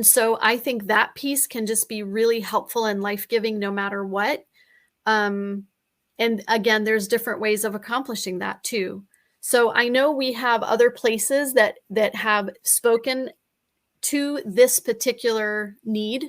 so I think that piece can just be really helpful and life-giving no matter what. And again, there's different ways of accomplishing that too. So I know we have other places that have spoken to this particular need.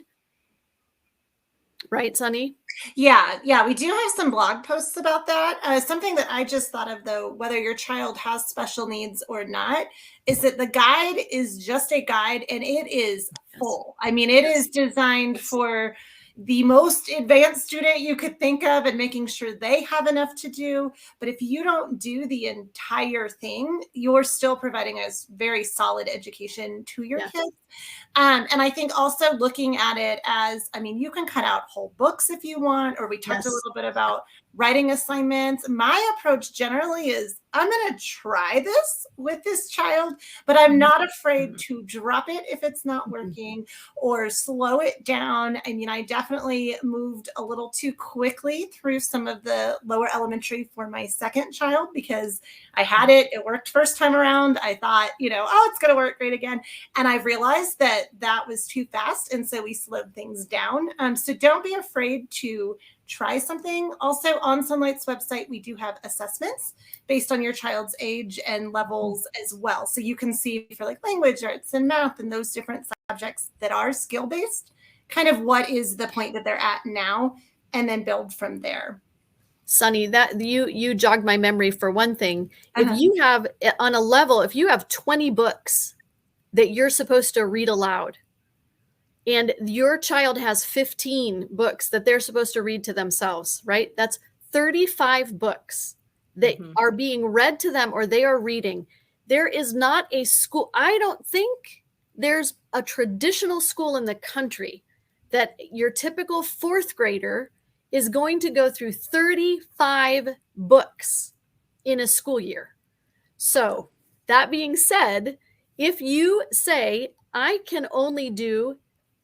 Right, Sunny?
Yeah, we do have some blog posts about that. Something that I just thought of, though, whether your child has special needs or not, is that the guide is just a guide and it is full. I mean, it is designed for the most advanced student you could think of and making sure they have enough to do. But if you don't do the entire thing, you're still providing a very solid education to your kids. And I think also looking at it as, I mean, you can cut out whole books if you want, or we talked a little bit about writing assignments. My approach generally is I'm going to try this with this child, but I'm not afraid to drop it if it's not working or slow it down. I mean, I definitely moved a little too quickly through some of the lower elementary for my second child because I had it. It worked first time around. I thought, oh, it's going to work great again. And I've realized that that was too fast. And so we slowed things down. So don't be afraid to try something. Also on Sonlight's website, we do have assessments based on your child's age and levels as well. So you can see for like language arts and math and those different subjects that are skill-based, kind of what is the point that they're at now, and then build from there.
Sunny, that you jogged my memory for one thing. If you have on a level, if you have 20 books that you're supposed to read aloud, and your child has 15 books that they're supposed to read to themselves, right? That's 35 books that are being read to them or they are reading. There is not a school, I don't think there's a traditional school in the country that your typical fourth grader is going to go through 35 books in a school year. So that being said, if you say, I can only do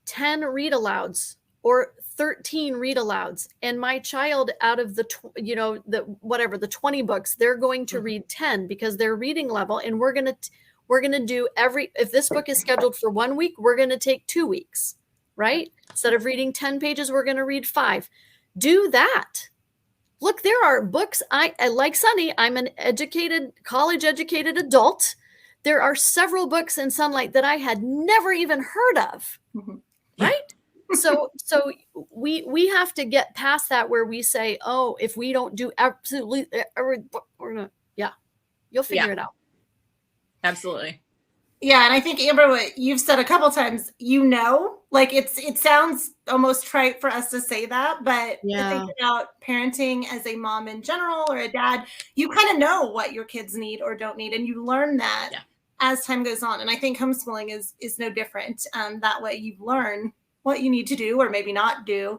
10 read alouds or 13 read alouds, and my child out of the 20 books, they're going to read 10 because their reading level, and we're going to do if this book is scheduled for 1 week, we're going to take 2 weeks, right? Instead of reading 10 pages, we're going to read 5. Do that. Look, there are books. I like Sunny. I'm an college educated adult. There are several books in Sonlight that I had never even heard of. Right? So we have to get past that where we say, oh, if we don't do absolutely, you'll figure it out.
Absolutely.
Yeah. And I think, Amber, what you've said a couple times, like it sounds almost trite for us to say that, but to think about parenting as a mom in general or a dad, you kind of know what your kids need or don't need. And you learn that as time goes on. And I think homeschooling is no different. That way you learn what you need to do or maybe not do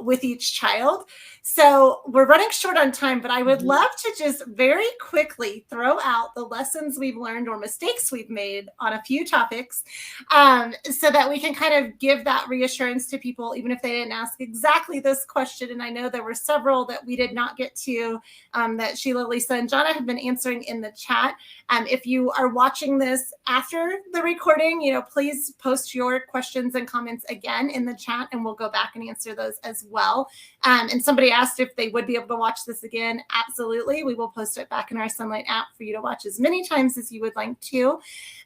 with each child. So we're running short on time, but I would love to just very quickly throw out the lessons we've learned or mistakes we've made on a few topics so that we can kind of give that reassurance to people, even if they didn't ask exactly this question. And I know there were several that we did not get to that Sheila, Lisa, and Jonna have been answering in the chat. If you are watching this after the recording, please post your questions and comments again in the chat, and we'll go back and answer those as well. And somebody asked if they would be able to watch this again. Absolutely. We will post it back in our Sonlight app for you to watch as many times as you would like to.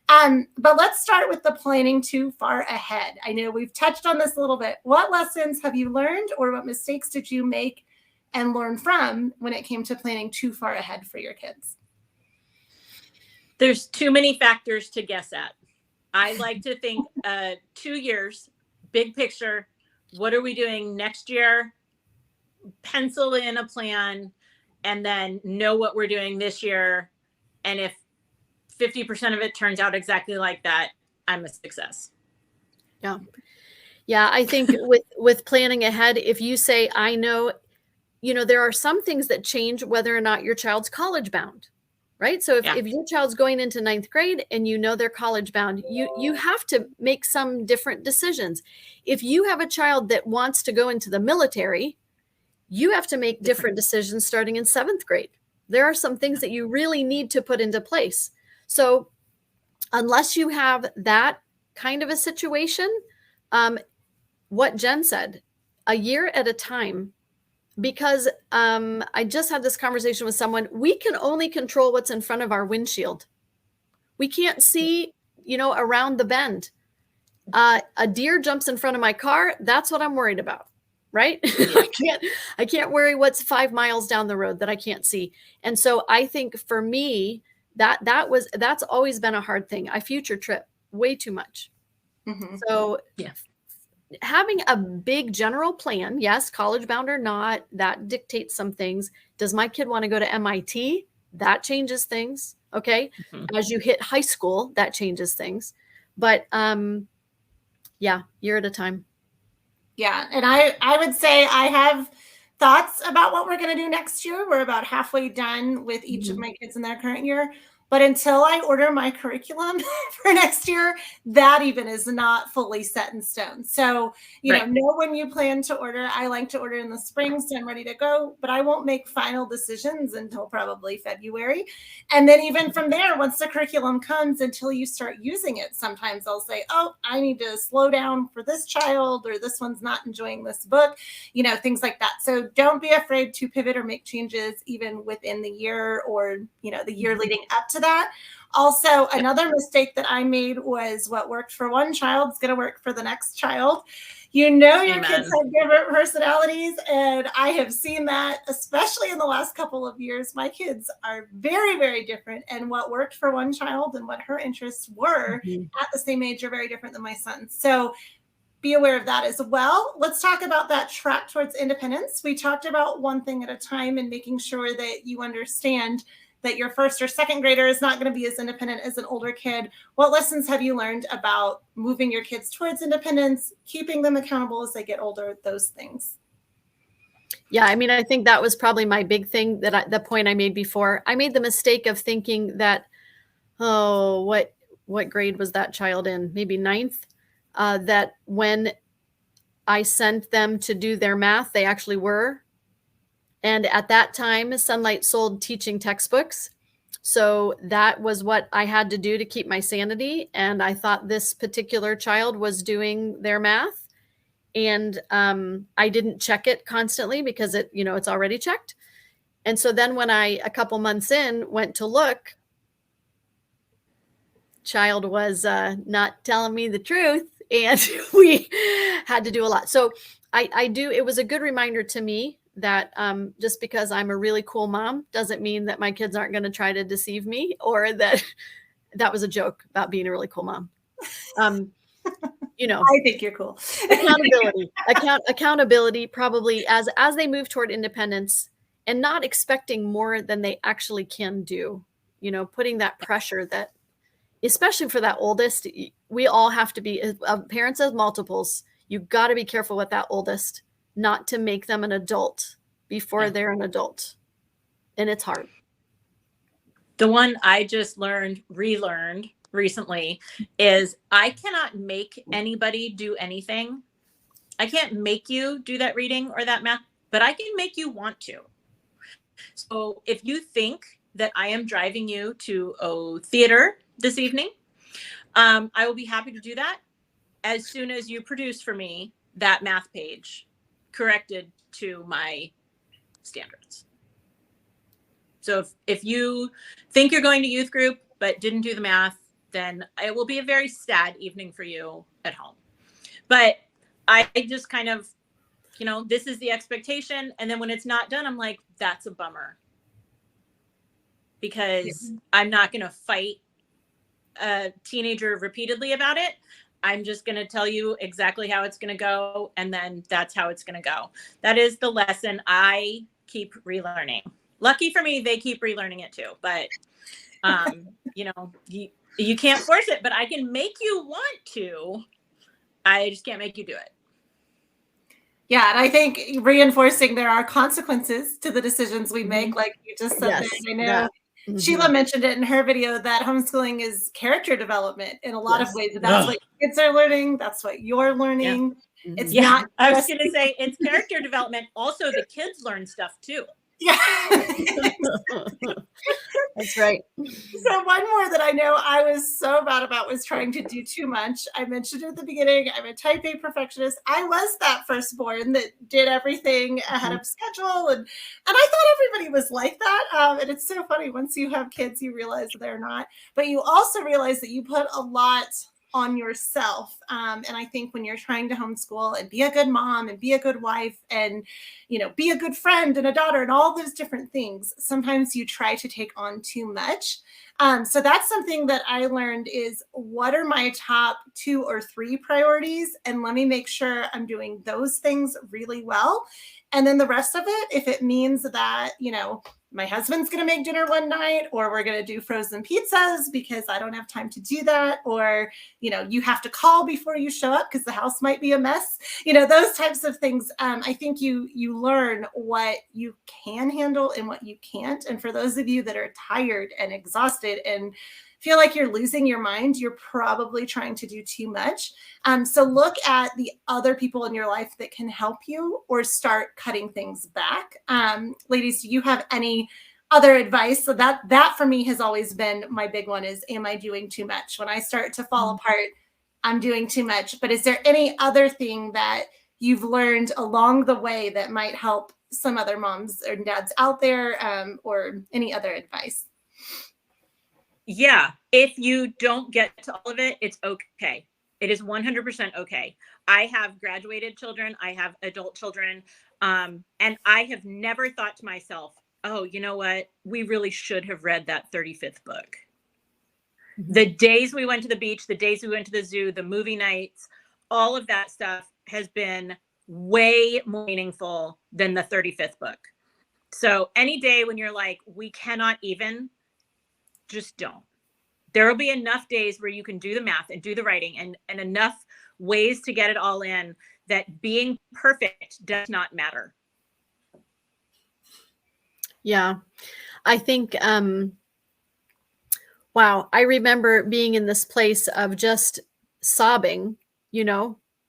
But let's start with the planning too far ahead. I know we've touched on this a little bit. What lessons have you learned, or what mistakes did you make and learn from when it came to planning too far ahead for your kids?
There's too many factors to guess at. I like to think 2 years, big picture. What are we doing next year? Pencil in a plan, and then know what we're doing this year. And if 50% of it turns out exactly like that, I'm a success.
Yeah. I think with planning ahead, if you say, I know, there are some things that change whether or not your child's college bound. Right. So if your child's going into 9th grade and they're college bound, you have to make some different decisions. If you have a child that wants to go into the military, you have to make different decisions starting in 7th grade. There are some things that you really need to put into place. So unless you have that kind of a situation, what Jen said, a year at a time. Because I just had this conversation with someone. We can only control what's in front of our windshield. We can't see, around the bend. A deer jumps in front of my car. That's what I'm worried about, right? I can't worry what's 5 miles down the road that I can't see. And so I think for me, that's always been a hard thing. I future trip way too much. So having a big general plan, yes, college bound or not, that dictates some things. Does my kid want to go to MIT? That changes things. Okay. As you hit high school, that changes things. But year at a time.
Yeah. And I would say I have thoughts about what we're going to do next year. We're about halfway done with each of my kids in their current year. But until I order my curriculum for next year, that even is not fully set in stone. So, know when you plan to order. I like to order in the spring, so I'm ready to go, but I won't make final decisions until probably February. And then even from there, once the curriculum comes, until you start using it, sometimes I'll say, oh, I need to slow down for this child, or this one's not enjoying this book, things like that. So don't be afraid to pivot or make changes even within the year, or, the year leading up to that. Also, another mistake that I made was what worked for one child is going to work for the next child. Your
Amen.
Kids have different personalities, and I have seen that, especially in the last couple of years. My kids are very, very different, and what worked for one child and what her interests were at the same age are very different than my son's. So be aware of that as well. Let's talk about that track towards independence. We talked about one thing at a time and making sure that you understand that your first or second grader is not going to be as independent as an older kid. What lessons have you learned about moving your kids towards independence, keeping them accountable as they get older, those things?
Yeah, I mean, I think that was probably my big thing, the point I made before. I made the mistake of thinking that, what grade was that child in? Maybe ninth. That when I sent them to do their math, they actually were. And at that time, Sonlight sold teaching textbooks. So that was what I had to do to keep my sanity. And I thought this particular child was doing their math. And I didn't check it constantly because it's already checked. And so then when I, a couple months in, went to look, child was not telling me the truth. And we had to do a lot. So it was a good reminder to me that just because I'm a really cool mom doesn't mean that my kids aren't going to try to deceive me, or that was a joke about being a really cool mom.
I think you're cool.
Accountability probably as they move toward independence, and not expecting more than they actually can do, putting that pressure that, especially for that oldest, we all have to be, parents as multiples, you got to be careful with that oldest, not to make them an adult before they're an adult. And it's hard.
The one I just relearned recently is I cannot make anybody do anything. I can't make you do that reading or that math, but I can make you want to. So if you think that I am driving you to theater this evening, I will be happy to do that as soon as you produce for me that math page corrected to my standards. So if you think you're going to youth group but didn't do the math, then it will be a very sad evening for you at home. But I just kind of, this is the expectation. And then when it's not done, I'm like, that's a bummer. Because I'm not going to fight a teenager repeatedly about it. I'm just going to tell you exactly how it's going to go. And then that's how it's going to go. That is the lesson I keep relearning. Lucky for me, they keep relearning it too. But, you can't force it, but I can make you want to. I just can't make you do it.
Yeah, and I think reinforcing there are consequences to the decisions we make, like you just said.
Yes,
I know Sheila mentioned it in her video that homeschooling is character development in a lot of ways. That's what kids are learning. That's what you're learning.
Yeah.
It's not.
I was going to say it's character development. Also, the kids learn stuff too.
Yeah.
That's right.
So one more that I know I was so bad about was trying to do too much. I mentioned at the beginning, I'm a type A perfectionist. I was that firstborn that did everything ahead of schedule. And I thought everybody was like that. And it's so funny. Once you have kids, you realize they're not. But you also realize that you put a lot on yourself. And I think when you're trying to homeschool and be a good mom and be a good wife and, be a good friend and a daughter and all those different things, sometimes you try to take on too much. So that's something that I learned is, what are my top 2 or 3 priorities? And let me make sure I'm doing those things really well. And then the rest of it, if it means that, my husband's going to make dinner one night, or we're going to do frozen pizzas because I don't have time to do that. Or, you have to call before you show up because the house might be a mess. Those types of things. I think you learn what you can handle and what you can't. And for those of you that are tired and exhausted and feel like you're losing your mind, you're probably trying to do too much. So look at the other people in your life that can help you, or start cutting things back. Ladies, do you have any other advice? So that for me has always been my big one is, am I doing too much? When I start to fall apart, I'm doing too much. But is there any other thing that you've learned along the way that might help some other moms or dads out there, or any other advice?
Yeah, if you don't get to all of it, it's okay. It is 100% okay. I have graduated children, I have adult children, and I have never thought to myself, oh, you know what? We really should have read that 35th book. The days we went to the beach, the days we went to the zoo, the movie nights, all of that stuff has been way more meaningful than the 35th book. So any day when you're like, we cannot even, just don't. There will be enough days where you can do the math and do the writing and enough ways to get it all in that being perfect does not matter.
Yeah. I think, wow, I remember being in this place of just sobbing,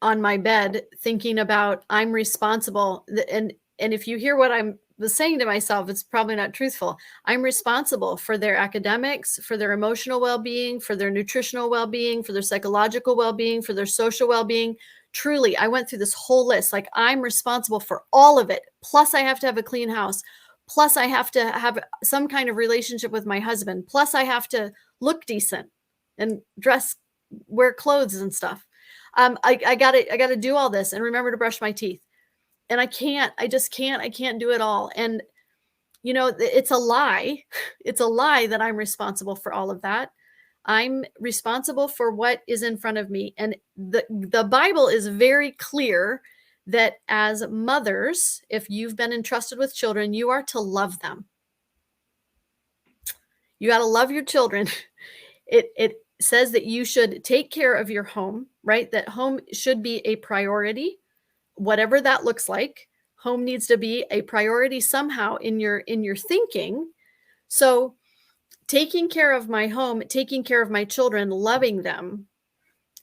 on my bed, thinking about I'm responsible. And if you hear what I'm saying to myself, it's probably not truthful. I'm responsible for their academics, for their emotional well-being, for their nutritional well-being, for their psychological well-being, for their social well-being. Truly, I went through this whole list. Like, I'm responsible for all of it. Plus I have to have a clean house. Plus I have to have some kind of relationship with my husband. Plus I have to look decent and wear clothes and stuff. I gotta do all this and remember to brush my teeth. And I just can't do it all. And, it's a lie. It's a lie that I'm responsible for all of that. I'm responsible for what is in front of me. And the Bible is very clear that as mothers, if you've been entrusted with children, you are to love them. You got to love your children. It says that you should take care of your home, right? That home should be a priority. Whatever that looks like, home needs to be a priority somehow in your thinking. So taking care of my home, taking care of my children, loving them.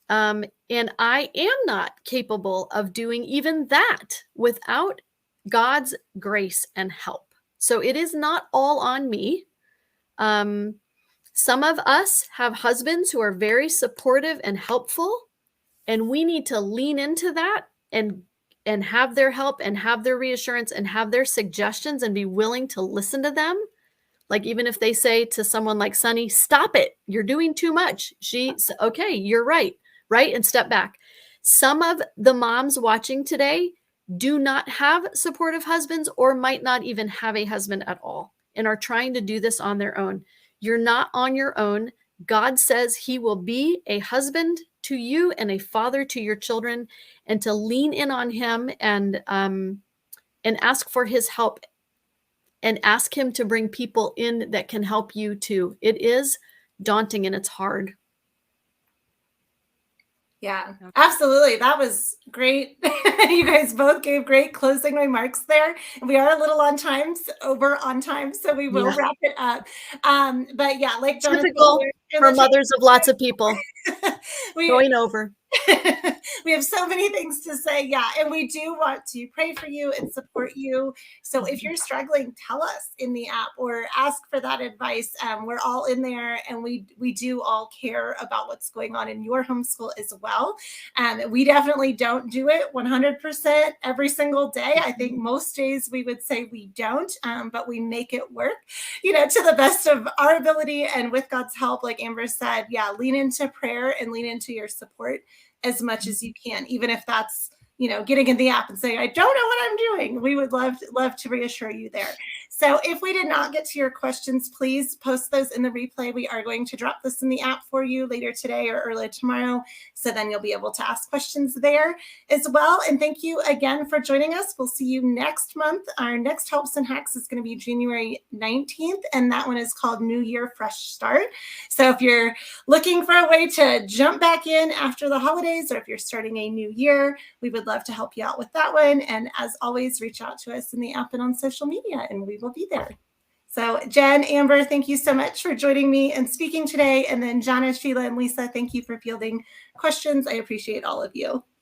And I am not capable of doing even that without God's grace and help. So it is not all on me. Some of us have husbands who are very supportive and helpful, and we need to lean into that and have their help and have their reassurance and have their suggestions and be willing to listen to them. Like, even if they say to someone like Sunny, stop it, you're doing too much. She's okay, you're right? And step back. Some of the moms watching today do not have supportive husbands, or might not even have a husband at all, and are trying to do this on their own. You're not on your own. God says he will be a husband to you and a father to your children, and to lean in on him and ask for his help, and ask him to bring people in that can help you too. It is daunting and it's hard.
Yeah, absolutely. That was great. You guys both gave great closing remarks there. We are a little over on time, so we will wrap it up. But yeah, like Jonathan,
typical for mothers of lots of people going over.
We have so many things to say. Yeah. And we do want to pray for you and support you. So if you're struggling, tell us in the app or ask for that advice. We're all in there, and we do all care about what's going on in your homeschool as well. We definitely don't do it 100% every single day. I think most days we would say we don't, but we make it work, to the best of our ability. And with God's help, like Amber said, lean into prayer and lean into your support as much as you can, even if that's, getting in the app and saying, I don't know what I'm doing. We would love to reassure you there. So if we did not get to your questions, please post those in the replay. We are going to drop this in the app for you later today or early tomorrow. So then you'll be able to ask questions there as well. And thank you again for joining us. We'll see you next month. Our next Helps and Hacks is going to be January 19th, and that one is called New Year Fresh Start. So if you're looking for a way to jump back in after the holidays, or if you're starting a new year, we would love to help you out with that one. And as always, reach out to us in the app and on social media, and we will be there. So Jen, Amber, thank you so much for joining me and speaking today. And then Jana, Sheila, and Lisa, thank you for fielding questions. I appreciate all of you.